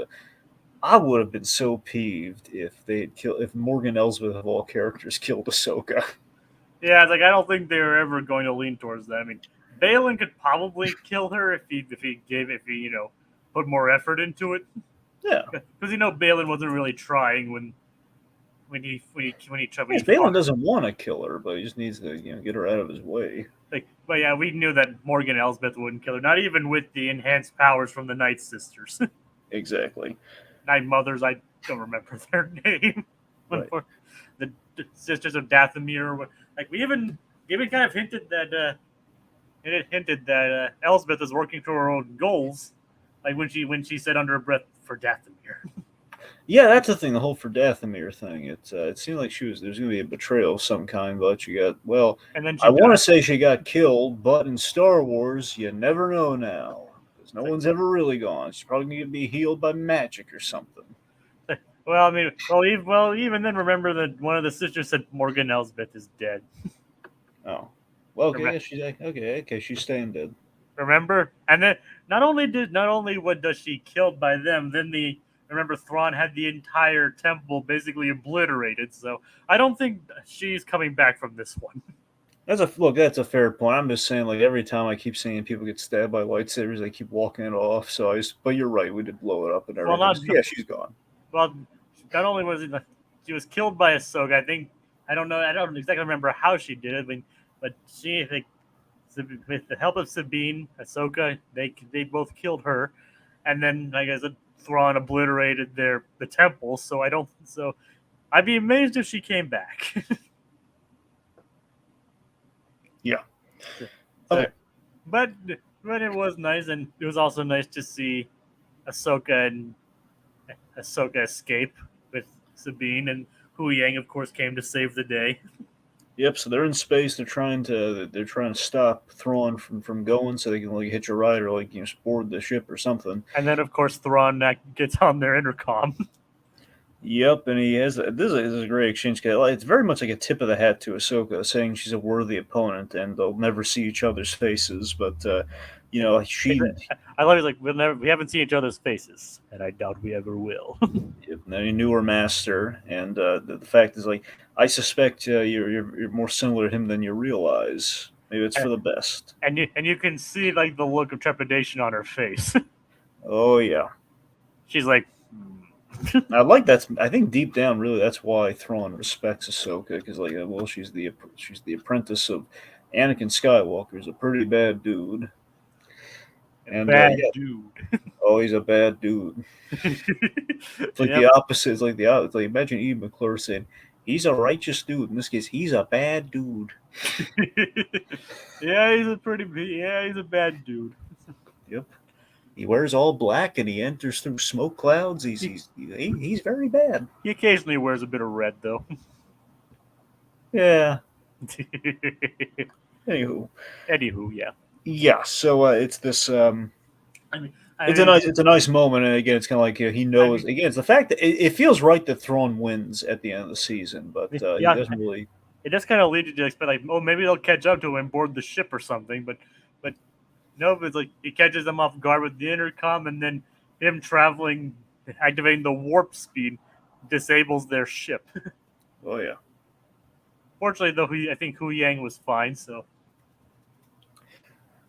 I would have been so peeved if Morgan Elsbeth of all characters killed Ahsoka. Yeah, it's like I don't think they were ever going to lean towards that. I mean, Balin could probably kill her if he put more effort into it. Yeah, Because Balin wasn't really trying when he tried. When yes, he Balin fought. doesn't want to kill her, but he just needs to get her out of his way. But yeah, we knew that Morgan Elsbeth wouldn't kill her, not even with the enhanced powers from the Night Sisters, Exactly. Night Mothers. I don't remember their name. Right. The Sisters of Dathomir. Like we even kind of hinted that Elsbeth is working to her own goals, like when she said under her breath for Dathomir. Yeah, that's the thing. The whole for Dathomir thing. It seemed like there's going to be a betrayal of some kind, but And then I she want to died. say she got killed, but in Star Wars, you never know now, because no one's ever really gone. She's probably going to be healed by magic or something. Well, I mean, even then, remember that one of the sisters said Morgan Elsbeth is dead. Oh, well, okay, Rem- yeah, okay, she's staying dead. Remember? And then not only what does she killed by them, then remember Thrawn had the entire temple basically obliterated. So I don't think she's coming back from this one. That's a fair point. I'm just saying, like every time I keep seeing people get stabbed by lightsabers, they keep walking it off. But you're right, we did blow it up and Well, everything. not So yeah, she's gone. well. Not only was it she was killed by Ahsoka. I think I don't know. I don't exactly remember how she did it. But she, like, with the help of Sabine, Ahsoka, they both killed her, and then like I said, Thrawn obliterated the temple. So I don't. So I'd be amazed if she came back. Yeah. So, Okay. but it was nice, and it was also nice to see Ahsoka escape with Sabine, and Hu Yang, of course, came to save the day. Yep. So they're in space. They're trying to stop Thrawn from going, so they can like hitch a ride or like board the ship or something. And then, of course, Thrawn gets on their intercom. Yep, and he has this is a great exchange. It's very much like a tip of the hat to Ahsoka, saying she's a worthy opponent, and they'll never see each other's faces. But she I love it. Like we haven't seen each other's faces, and I doubt we ever will. he knew her master, and the fact is, like, I suspect you're more similar to him than you realize. Maybe it's for the best. and you can see like the look of trepidation on her face. Oh yeah, She's like, I like that. I think deep down, really, that's why Thrawn respects Ahsoka, because she's the apprentice of Anakin Skywalker, who's a pretty bad dude. And bad yeah, dude. oh, he's a bad dude. It's like Yep. the opposite. It's like imagine Eve McClure saying he's a righteous dude. In this case, he's a bad dude. Yeah, he's a bad dude. Yep. He wears all black and he enters through smoke clouds. He's very bad. He occasionally wears a bit of red, though. Yeah. Anywho, Anywho, yeah. yeah. So it's this. I mean, It's a nice moment, and again, it's kind of like he I knows. mean, Again, it's the fact that it feels right that Thrawn wins at the end of the season, but he yeah, doesn't really. it just kind of leads you to expect like, oh, maybe they'll catch up to him and board the ship or something. But no, it's like he catches them off guard with the intercom, and then him traveling, activating the warp speed, disables their ship. Oh yeah. Fortunately, though, I think Hu Yang was fine. So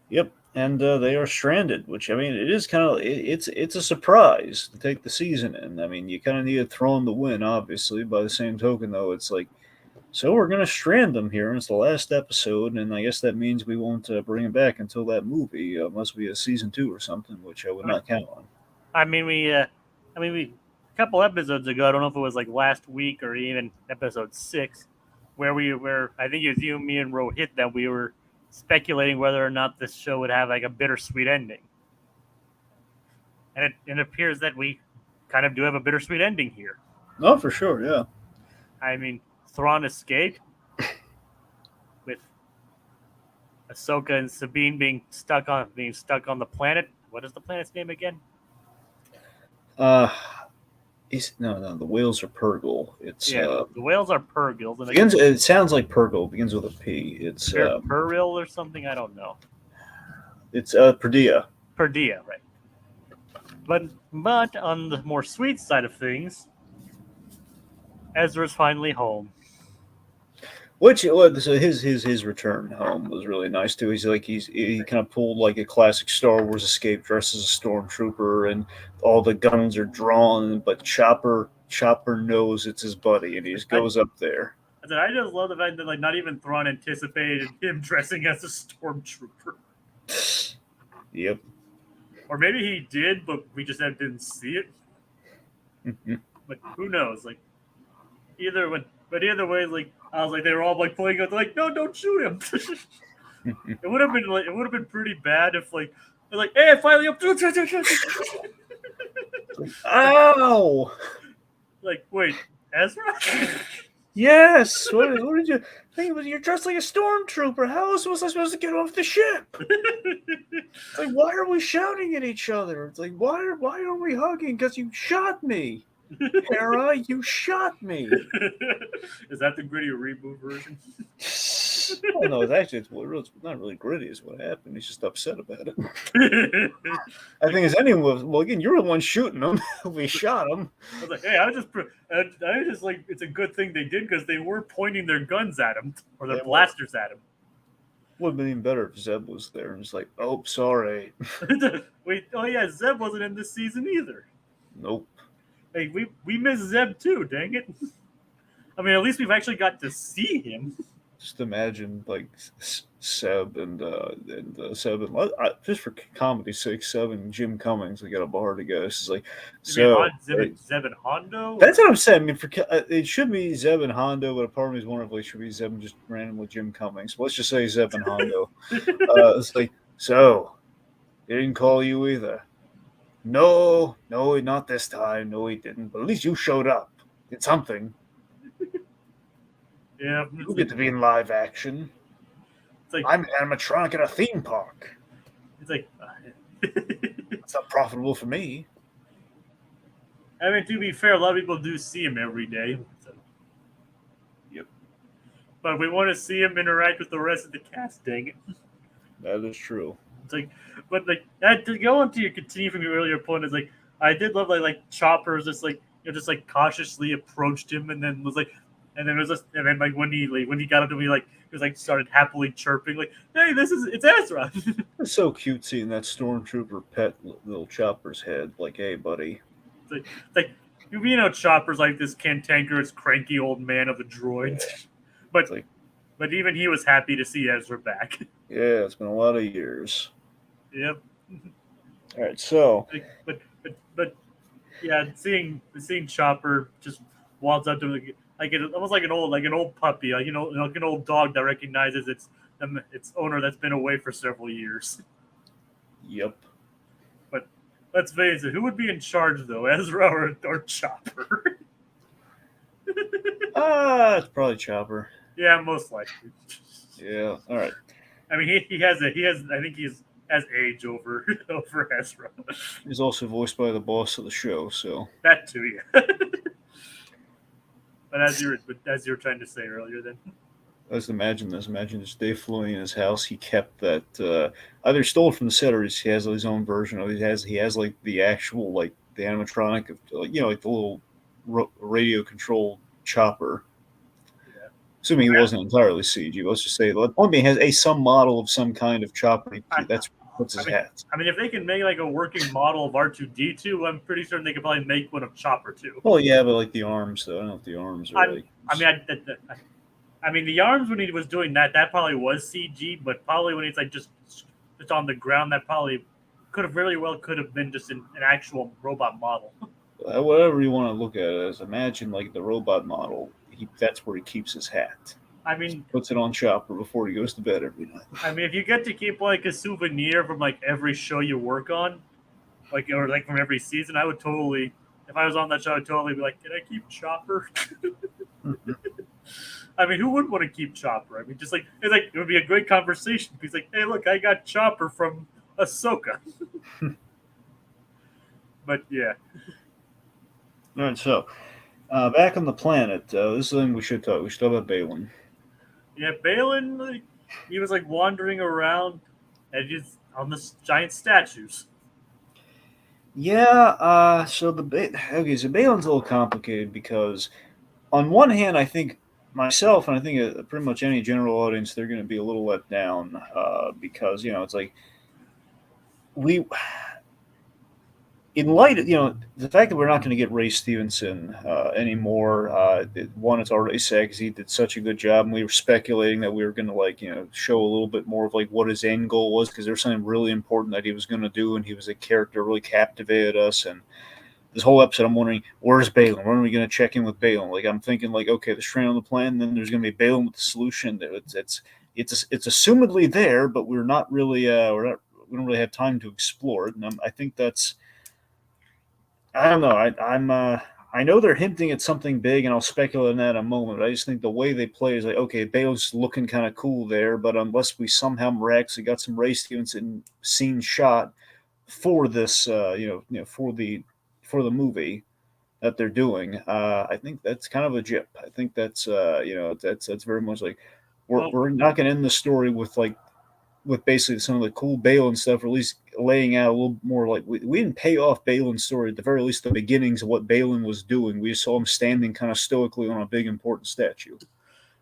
Yep, and they are stranded. Which I mean, it is kind of it's a surprise to take the season in. I mean, you kind of need to throw in the win, obviously. By the same token, though, it's like, so we're gonna strand them here, and it's the last episode, and I guess that means we won't bring them back until that movie, unless we have season 2 or something, which I would not count on. I mean, we a couple episodes ago. I don't know if it was like last week or even episode 6, where I think it was you, me, and Rohit that we were speculating whether or not this show would have like a bittersweet ending, and it appears that we kind of do have a bittersweet ending here. Oh, for sure, yeah. I mean, Thrawn escaped with Ahsoka and Sabine being stuck on the planet. What is the planet's name again? No, the whales are Purgle. It's The whales are Purgils, and it sounds like Purgle. Begins with a P. It's Puril or something. I don't know. It's Perdia. Perdia, right? But on the more sweet side of things, Ezra's finally home. Which so his return home was really nice too. He kind of pulled like a classic Star Wars escape, dressed as a stormtrooper, and all the guns are drawn, but Chopper knows it's his buddy, and he just goes up there. I just love the fact that like not even Thrawn anticipated him dressing as a stormtrooper. Yep. Or maybe he did, but we just didn't see it. But who knows? Like either way, like I was like they were all like pulling out, like no, don't shoot him. It would have been pretty bad if like they're like, hey, finally up. Ow! Like wait, Ezra? Yes. What did you think? You're dressed like a stormtrooper. How else was I supposed to get off the ship? It's like, why are we shouting at each other? It's like, why are we hugging? Because you shot me, Hera. You shot me. Is that the gritty reboot version? Oh no, it's not really gritty. Is what happened. He's just upset about it. I think as anyone. Well, again, you're the one shooting him. We shot him. I was like, hey, I was just like, it's a good thing they did because they were pointing their guns at him or their blasters at him. Would have been even better if Zeb was there and was like, oh, sorry. Wait, oh yeah, Zeb wasn't in this season either. Nope. Hey, we missed Zeb too, dang it. I mean, at least we've actually got to see him. Just imagine like Seb and Seb and just for comedy's sake, Seb and Jim Cummings. We got a bar together. It's like Zeb and Hondo. That's what I'm saying. I mean, it should be Zeb and Hondo, but a part of me is wondering if it should be Zeb and just randomly Jim Cummings. Let's just say Zeb and Hondo. It's like, so he didn't call you either. No, not this time. No, he didn't. But at least you showed up. Did something. Yeah, you get to be in live action. It's like I'm animatronic at a theme park. It's like it's not profitable for me. I mean, to be fair, a lot of people do see him every day. So. Yep. But we want to see him interact with the rest of the cast. Dang it. That is true. It's like, but like to go on to your continue from your earlier point is like I did love like Chopper's just like just like cautiously approached him and then was like. And then like when he got up to me, like he was like started happily chirping, like, "Hey, it's Ezra." It's so cute seeing that stormtrooper pet little Chopper's head, like, "Hey, buddy." It's like you know, Chopper's like this cantankerous, cranky old man of a droid, yeah. but even he was happy to see Ezra back. Yeah, it's been a lot of years. Yep. All right, so. But yeah, seeing Chopper just walks up to him. Like almost like an old puppy, like like an old dog that recognizes its owner that's been away for several years. Yep. But let's face it, who would be in charge though, Ezra or Chopper? It's probably Chopper. Yeah, most likely. Yeah. All right. I mean, he has age over Ezra. He's also voiced by the boss of the show, so that too, yeah. But as you were trying to say earlier, then. Let's imagine this. Imagine this Dave Filoni in his house. He kept that either stole it from the set or he has his own version of it. He has like the actual like the animatronic of like the little radio controlled chopper. Yeah. Assuming he wasn't entirely CG. Let's just say the point being has some model of some kind of chopper. I, That's where he puts I his mean, hat. I mean, if they can make like a working model of R2D2, I'm pretty sure they could probably make one of Chopper too. Well, yeah, but like the arms though. I don't know if the arms are I'm, like. I mean, I mean, the arms when he was doing that probably was CG, but probably when he's like just on the ground, that probably could have very well could have been just an actual robot model. Whatever you want to look at it as, imagine like the robot model. That's where he keeps his hat. I He mean, puts it on Chopper before he goes to bed every night. if you get to keep like a souvenir from like every show you work on, like or like from every season, I would totally. If I was on that show, I'd totally be like, "Can I keep Chopper?" I mean, who would want to keep Chopper? I mean, just like it would be a great conversation. He's like, "Hey, look, I got Chopper from Ahsoka." But yeah, All right, so back on the planet, this is something we should talk. We should talk about Balin. yeah, Balin, like, he was like wandering around and just on this giant statues. Yeah, okay, so Balin's a little complicated because on one hand, I think myself and I think pretty much any general audience they're going to be a little let down because it's like we in light of the fact that we're not going to get Ray Stevenson anymore. One, it's already sad because he did such a good job, and we were speculating that we were going to show a little bit more of like what his end goal was because there's something really important that he was going to do, and he was a character really captivated us. And this whole episode, I'm wondering where's Balin? When are we going to check in with Balin? Like I'm thinking like okay, the strain on the plan, and then there's going to be Balin with the solution. It's assumedly there, but we're not really we don't really have time to explore it, and I think that's I don't know. I know they're hinting at something big, and I'll speculate on that in a moment. But I just think the way they play is like, okay, Bale's looking kind of cool there, but unless we somehow miraculously got some Ray Stevenson scene shot for this, for the movie that they're doing, I think that's kind of a jip. I think that's that's very much like we're Well, we're not going to end the story with basically some of the cool Balin stuff, or at least laying out a little more like we didn't pay off Balin's story at the very least the beginnings of what Balin was doing. We just saw him standing kind of stoically on a big important statue.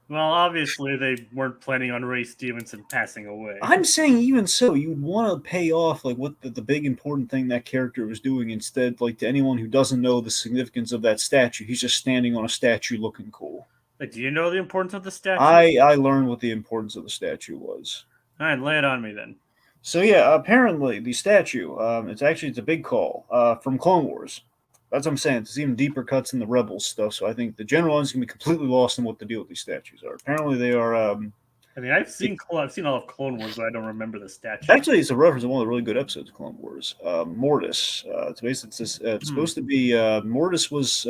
well, obviously they weren't planning on Ray Stevenson passing away. I'm saying even so, you'd want to pay off like what the big important thing that character was doing instead. Like to anyone who doesn't know the significance of that statue, he's just standing on a statue looking cool. Like, do you know the importance of the statue? I learned what the importance of the statue was. All right, lay it on me then. So yeah, apparently the statue, it's a big call from Clone Wars. That's what I'm saying. It's even deeper cuts in the Rebels stuff. So I think the general is gonna be completely lost in what the deal with these statues are. Apparently they are. I mean, I've seen all of Clone Wars, but I don't remember the statue. Actually, it's a reference to one of the really good episodes of Clone Wars. Mortis. It's supposed to be Mortis was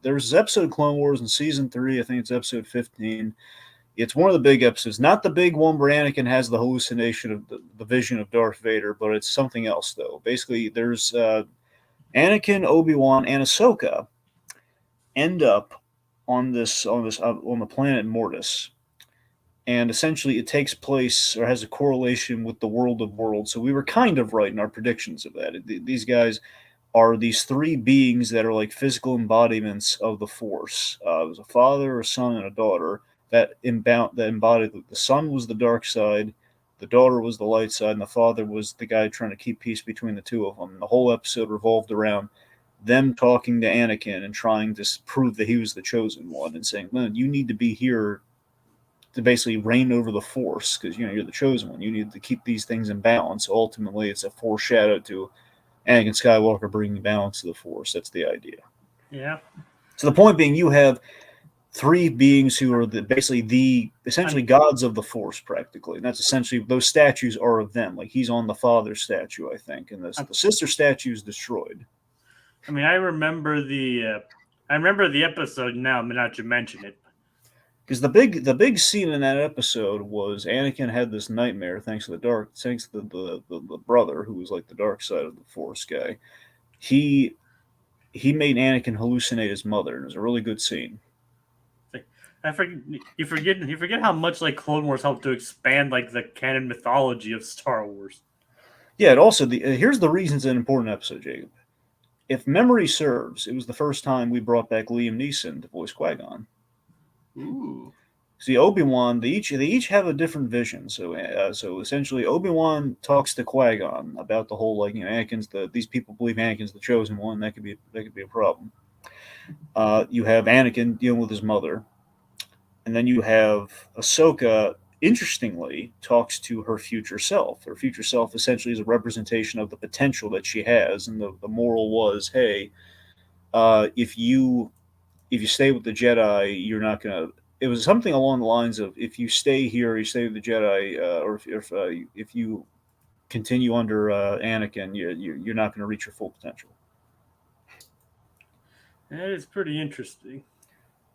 there was this episode of Clone Wars in season 3. I think it's episode 15. It's one of the big episodes, not the big one where Anakin has the hallucination of the vision of Darth Vader, but it's something else though. Basically, there's Anakin, Obi-Wan, and Ahsoka end up on the planet Mortis, and essentially it takes place or has a correlation with the world of worlds. So we were kind of right in our predictions of that. These guys are these three beings that are like physical embodiments of the Force. It was a father, a son, and a daughter that embodied the son was the dark side, the daughter was the light side, and the father was the guy trying to keep peace between the two of them. And the whole episode revolved around them talking to Anakin and trying to prove that he was the chosen one and saying, "Man, you need to be here to basically reign over the Force because you're the chosen one. You need to keep these things in balance." Ultimately, it's a foreshadow to Anakin Skywalker bringing balance to the Force. That's the idea. Yeah. So the point being, you have three beings who are essentially gods of the Force, practically. And that's essentially those statues are of them. Like he's on the father's statue, I think, and the sister statue is destroyed. I mean, I remember the episode now. Now that you mention it, because the big scene in that episode was Anakin had this nightmare thanks to the brother who was like the dark side of the Force guy. He made Anakin hallucinate his mother, and it was a really good scene. you forget how much like Clone Wars helped to expand like the canon mythology of Star Wars. Yeah, and also here's the reason it's an important episode, Jacob. If memory serves, it was the first time we brought back Liam Neeson to voice Qui-Gon. Ooh. See, Obi-Wan, they each have a different vision. So essentially, Obi-Wan talks to Qui-Gon about the whole Anakin's these people believe Anakin's the chosen one. That could be a problem. You have Anakin dealing with his mother, and then you have Ahsoka. Interestingly, talks to her future self. Her future self essentially is a representation of the potential that she has, and the moral was, hey, if you stay with the Jedi, you're not gonna. It was something along the lines of if you stay here, you stay with the Jedi, or if you continue under Anakin, you're not going to reach your full potential. That is pretty interesting.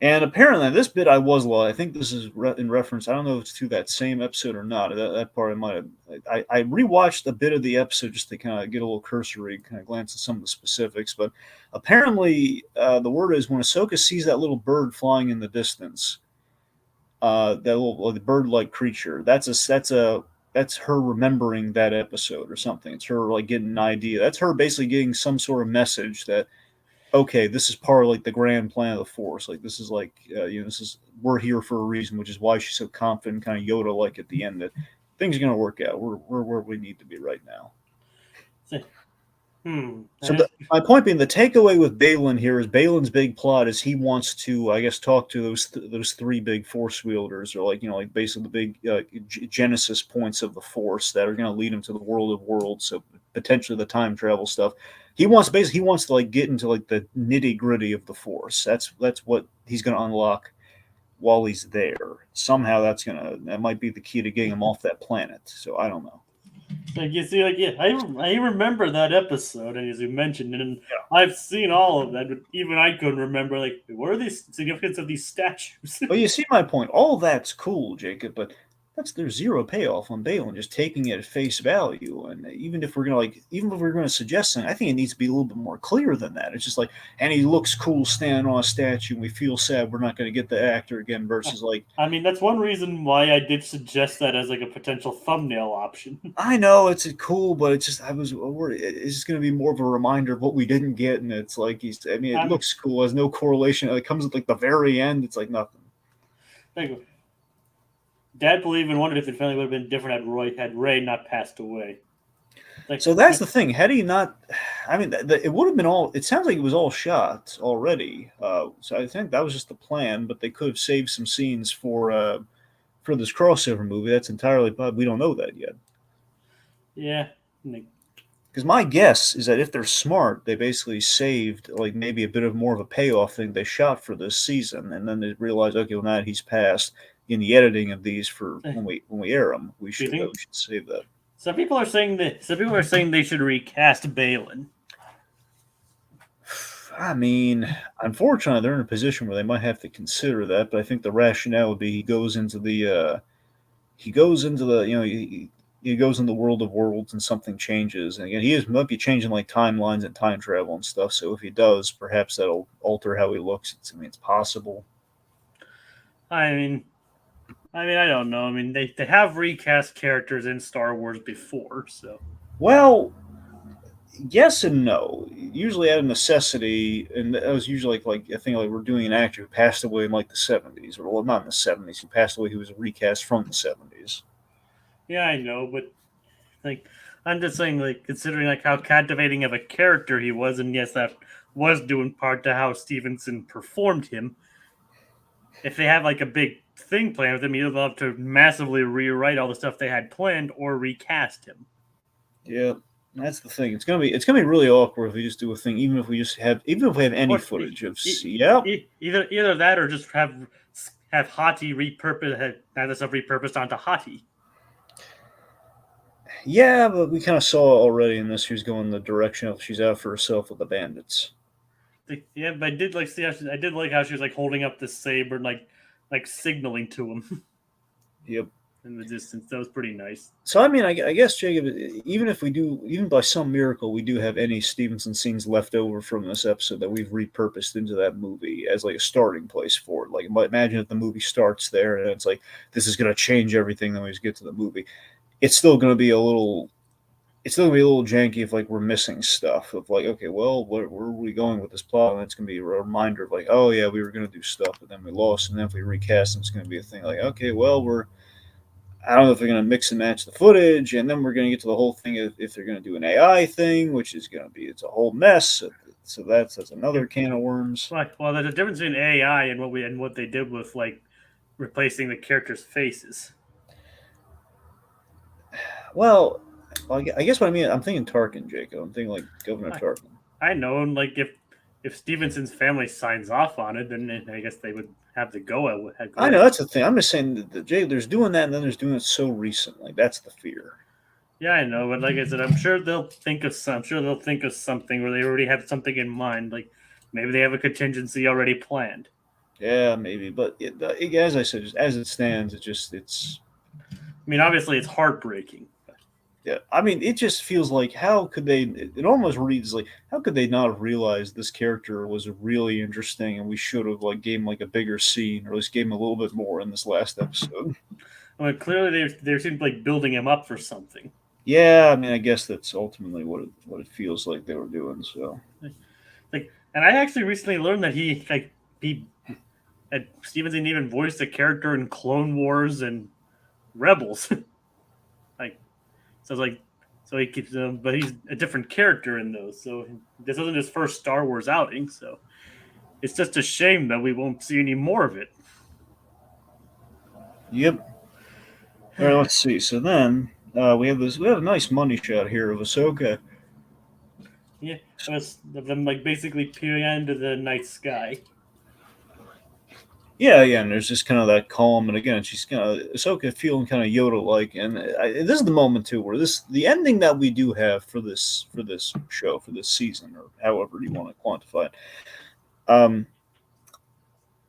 And apparently, this bit I was lost. I think this is in reference. I don't know if it's to that same episode or not. That part I might have. I rewatched a bit of the episode just to kind of get a little cursory, kind of glance at some of the specifics. But apparently, the word is when Ahsoka sees that little bird flying in the distance, that little bird-like creature. That's her remembering that episode or something. It's her like getting an idea. That's her basically getting some sort of message that okay, this is part of like the grand plan of the Force. Like this is like this is we're here for a reason, which is why she's so confident, kind of Yoda like at the end that things are going to work out. We're where we need to be right now. So my point being, the takeaway with Balin here is Balin's big plot is he wants to, I guess, talk to those three big Force wielders, or like basically the big genesis points of the Force that are going to lead him to the world of worlds. So potentially the time travel stuff. He wants to like get into like the nitty gritty of the Force. That's what he's going to unlock while he's there. Somehow that might be the key to getting him off that planet. So I don't know. Like you see, like yeah, I remember that episode, and as you mentioned, and Yeah. I've seen all of that, but even I couldn't remember like what are the significance of these statues? Well, you see my point. All that's cool, Jacob, but there's zero payoff on Balin just taking it at face value. And even if we're gonna suggest something, I think it needs to be a little bit more clear than that. It's just like, and he looks cool standing on a statue, and we feel sad we're not going to get the actor again. Versus like, I mean, that's one reason why I did suggest that as like a potential thumbnail option. I know it's cool, but it's just I was worried. It's just going to be more of a reminder of what we didn't get, and it's like it looks cool. Has no correlation. It comes at like the very end. It's like nothing. Like, Deadpool even wondered if the family would have been different had Ray not passed away. Like, so that's the thing. Had he not, I mean, it would have been all. It sounds like it was all shot already. So I think that was just the plan. But they could have saved some scenes for this crossover movie. That's entirely, but we don't know that yet. Yeah. Because my guess is that if they're smart, they basically saved like maybe a bit of more of a payoff thing they shot for this season, and then they realized, okay, well now he's passed. In the editing of these for when we air them, we should save that. Some people are saying they should recast Balin. I mean, unfortunately, they're in a position where they might have to consider that. But I think the rationale would be he goes into the he goes into the world of worlds and something changes. And again, might be changing like timelines and time travel and stuff. So if he does, perhaps that'll alter how he looks. It's possible. I don't know. I mean, they have recast characters in Star Wars before, so. Well, yes and no. Usually out of necessity, and that was usually like I think like we're doing an actor who passed away in like the 70s, or well, not in the 70s. Who passed away? Who was a recast from the 70s. Yeah, I know, but like I'm just saying, like considering like how captivating of a character he was, and yes, that was due in part to how Stevenson performed him. If they have like a big thing planned with him, you'd love to massively rewrite all the stuff they had planned or recast him. Yeah, that's the thing. It's gonna be really awkward if we just do a thing, even if we have any footage of. Either that or just have Hati have the stuff repurposed onto Hati. Yeah, but we kind of saw already in this who's going the direction of she's out for herself with the bandits. Yeah, but I did like how she was like holding up the saber and like signaling to him. Yep. in the distance. That was pretty nice. So I mean, I guess Jacob, even if we do, even by some miracle, we do have any Stevenson scenes left over from this episode that we've repurposed into that movie as like a starting place for it. Like, imagine if the movie starts there and it's like this is going to change everything. Then we just get to the movie. It's still going to be a little. It's still gonna be a little janky if like we're missing stuff of like, okay, well, where are we going with this plot? And it's gonna be a reminder of like, oh yeah, we were gonna do stuff, but then we lost, and then if we recast, it's gonna be a thing like, okay, well, I don't know if they're going to mix and match the footage, and then we're going to get to the whole thing if they're going to do an AI thing, which is going to be it's a whole mess. So that's another can of worms. Well, there's a difference between AI and what they did with like replacing the characters' faces. Well, I guess what I mean, I'm thinking Tarkin, Jacob. I'm thinking like Governor Tarkin. I know, and like if Stevenson's family signs off on it, then I guess they would have to go. I know that's the thing. I'm just saying that there's doing that, and then there's doing it so recently. That's the fear. Yeah, I know, but like I said, I'm sure they'll think of something where they already have something in mind. Like maybe they have a contingency already planned. Yeah, maybe, but as I said, just as it stands, it's. I mean, obviously, it's heartbreaking. Yeah, I mean, it just feels like how could they? It almost reads like how could they not have realized this character was really interesting, and we should have like gave him like a bigger scene, or at least gave him a little bit more in this last episode. I mean, clearly they seem like building him up for something. Yeah, I mean, I guess that's ultimately what it feels like they were doing. So, like, and I actually recently learned that he Stevenson even voiced a character in Clone Wars and Rebels. So he keeps but he's a different character in those. So this isn't his first Star Wars outing. So it's just a shame that we won't see any more of it. yep. All right, let's see. So then we have a nice money shot here of Ahsoka. Yeah, of them like basically peering into the night sky. Yeah, and there's just kind of that calm, and again, she's kind of Ahsoka feeling kind of Yoda-like, and this is the moment too where the ending that we do have for this show for this season, or however you want to quantify it,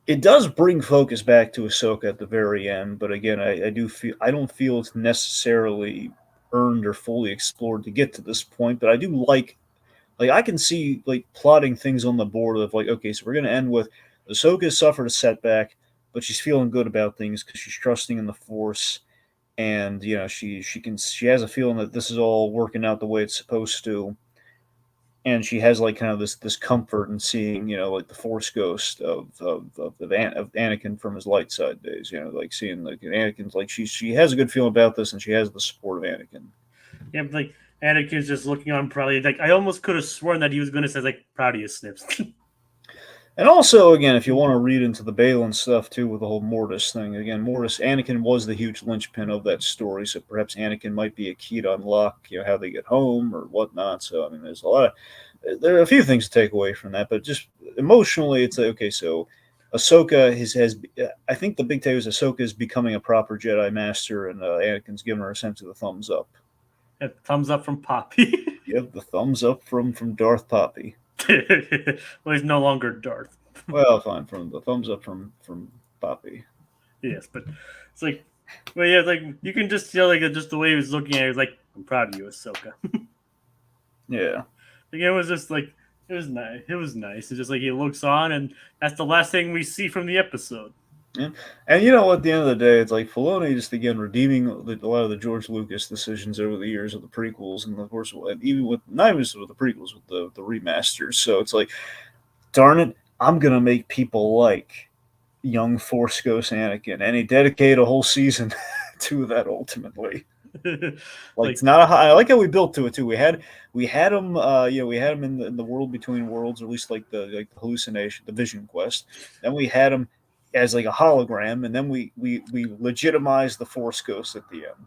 it does bring focus back to Ahsoka at the very end, but again, I don't feel it's necessarily earned or fully explored to get to this point, but I do like I can see like plotting things on the board of like, okay, so we're going to end with Ahsoka has suffered a setback, but she's feeling good about things because she's trusting in the Force, and she has a feeling that this is all working out the way it's supposed to, and she has like kind of this comfort in seeing like the Force ghost of Anakin from his light side days, like seeing like Anakin's like she has a good feeling about this, and she has the support of Anakin. Yeah, but like Anakin's just looking on proudly. Like I almost could have sworn that he was going to say like proud of you, Snips. And also, again, if you want to read into the Balin stuff too, with the whole Mortis thing, again, Anakin was the huge linchpin of that story, so perhaps Anakin might be a key to unlock, how they get home or whatnot. So, I mean, there are a few things to take away from that, but just emotionally, it's like, okay, so Ahsoka I think the big takeaway is Ahsoka is becoming a proper Jedi Master, and Anakin's giving her a sense of the thumbs up. A thumbs up from Poppy. Yep, the thumbs up from Darth Poppy. Well, he's no longer Darth. Well, fine, from the thumbs up from Poppy. Yes, but it's like, well, yeah, like you can just tell like just the way he was looking at it, he was like, "I'm proud of you, Ahsoka." Yeah, like it was just like it was nice. It was nice. It's just like he looks on, and that's the last thing we see from the episode. Yeah. And at the end of the day, it's like Filoni just again redeeming a lot of the George Lucas decisions over the years of the prequels, and of course, even with not even just with the prequels, with the remasters. So it's like, darn it, I'm gonna make people like young Force Ghost Anakin, and he dedicated a whole season to that ultimately. Like it's not I like how we built to it too. We had him, we had him in the world between worlds, or at least like the hallucination, the Vision Quest. Then we had him as like a hologram, and then we legitimized the Force Ghost at the end.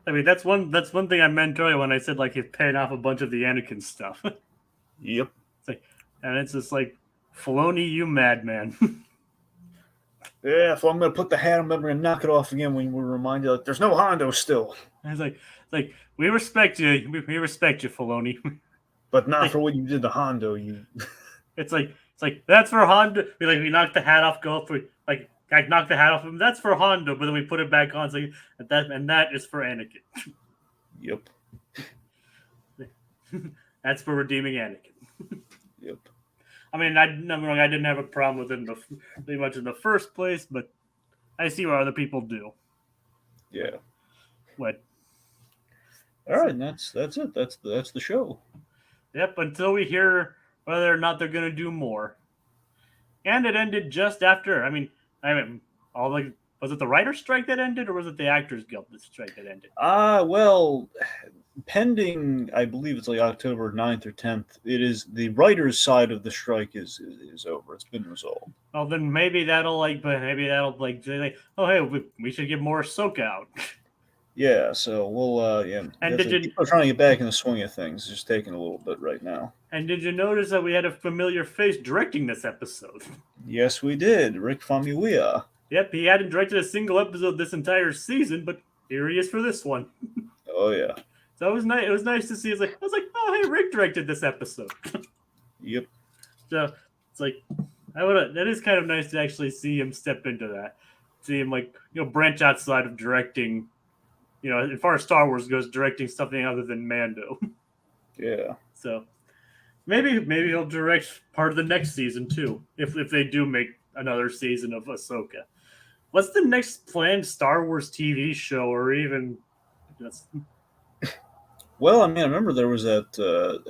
I mean, that's one thing I meant earlier when I said like he's paying off a bunch of the Anakin stuff. Yep. And it's just like, Filoni, you madman. Yeah, if I'm gonna put the hat on, I'm gonna knock it off again when we're reminded like there's no Hondo still. It's like we respect you, we respect you, Filoni. But not for what you did to Hondo. It's like that's for Hondo. We knock the hat off, go for like I knocked the hat off him. That's for Hondo, but then we put it back on. So that is for Anakin. Yep. That's for redeeming Anakin. Yep. I mean, I didn't have a problem with it pretty much in the first place, but I see what other people do. Yeah. What? All right, and that's it. That's the show. Yep. Until we hear whether or not they're going to do more. And it ended just after. I mean, all the was it the writer's strike that ended, or was it the Actors Guild strike that ended? Well, pending, I believe it's like October 9th or 10th. It is the writers' side of the strike is over. It's been resolved. Well, then maybe that'll say like, oh hey, we should get more Ahsoka out. Yeah, so we'll And did you people are trying to get back in the swing of things. It's just taking a little bit right now. and did you notice that we had a familiar face directing this episode? Yes, we did. Rick Famuyiwa. Yep, he hadn't directed a single episode this entire season, but here he is for this one. Oh yeah. So it was nice. It was nice to see. I was like, oh hey, Rick directed this episode. Yep. So it's like that is kind of nice to actually see him step into that. See him branch outside of directing. As far as Star Wars goes, directing something other than Mando. Yeah. So maybe he'll direct part of the next season too, if they do make another season of Ahsoka. What's the next planned Star Wars TV show, or even? Well, I mean, I remember there was that.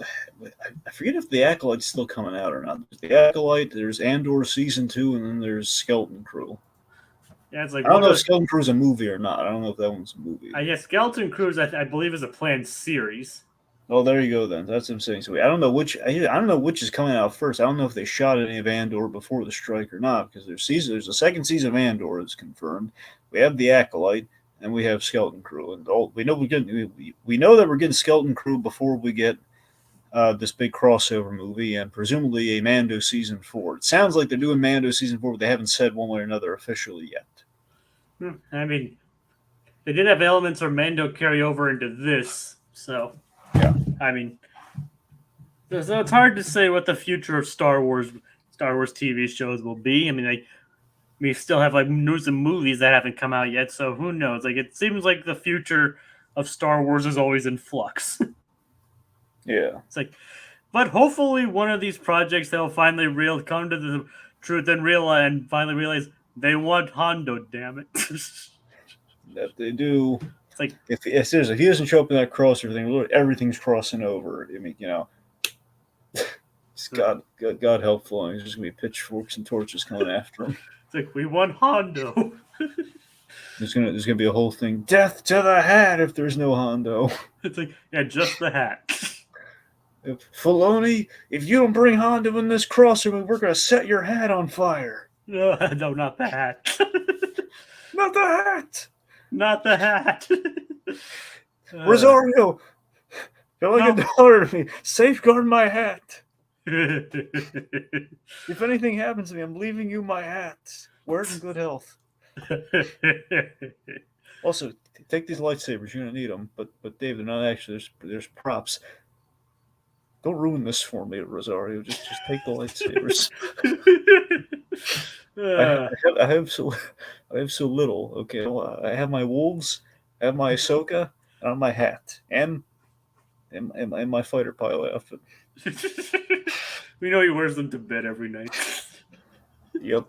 I forget if the Acolyte's still coming out or not. There's the Acolyte, there's Andor season 2, and then there's Skeleton Crew. Yeah, it's like I don't know if Skeleton Crew is a movie or not. I don't know if that one's a movie. Yeah, Skeleton Crew, I believe, is a planned series. Oh, there you go. Then that's what I'm saying. So I don't know which. I don't know which is coming out first. I don't know if they shot any of Andor before the strike or not, because there's a second season of Andor that's confirmed. We have the Acolyte, and we have Skeleton Crew, and we know that we're getting Skeleton Crew before we get this big crossover movie, and presumably a Mando season 4. It sounds like they're doing Mando season 4, but they haven't said one way or another officially yet. I mean, they did have elements of Mando carry over into this, so yeah. I mean, so it's hard to say what the future of Star Wars TV shows will be. I mean, we still have news and movies that haven't come out yet, so who knows? It seems like the future of Star Wars is always in flux. Yeah, it's but hopefully one of these projects they'll finally come to the truth and finally realize they want Hondo. Damn it! That they do. It's if he doesn't show up in that crossover thing, everything's crossing over. I mean, it's God helpful, and there's just gonna be pitchforks and torches coming after him. It's we want Hondo. There's gonna be a whole thing. Death to the hat if there's no Hondo. It's just the hat. Filoni, if you don't bring Hondo in this crossover, we're gonna set your hat on fire. No, not the hat. Not the hat. Not the hat. Rosario, you're like a daughter to me. Safeguard my hat. If anything happens to me, I'm leaving you my hat. Wear it in good health. Also, take these lightsabers. You're gonna need them. But Dave, they're not actually. There's props. Don't ruin this for me, Rosario. Just take the lightsabers. I have so little. Okay, well, I have my wolves, I have my Ahsoka, and I have my hat, and my fighter pilot outfit. We know he wears them to bed every night. Yep.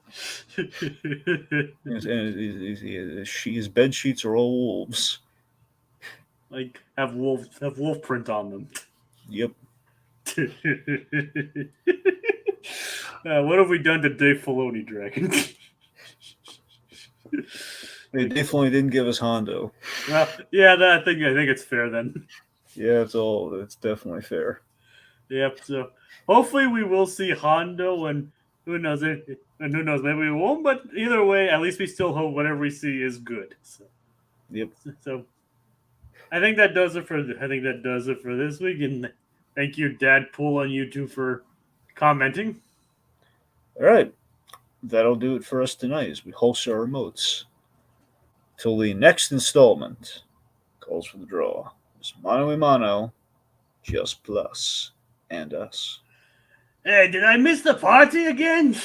And his bed sheets are all wolves. Have wolf print on them. Yep. What have we done to Dave Filoni, Dragon? Dave Filoni didn't give us Hondo. Well, yeah, I think it's fair then. Yeah, it's definitely fair. Yep. So hopefully we will see Hondo, and who knows, maybe we won't. But either way, at least we still hope whatever we see is good. So, yep. So I think that does it for this week, and thank you, Dadpool on YouTube, for commenting. All right, that'll do it for us tonight as we holster our remotes. Till the next installment, calls for the draw. It's mano a mano, just Plus and Us. Hey, did I miss the party again?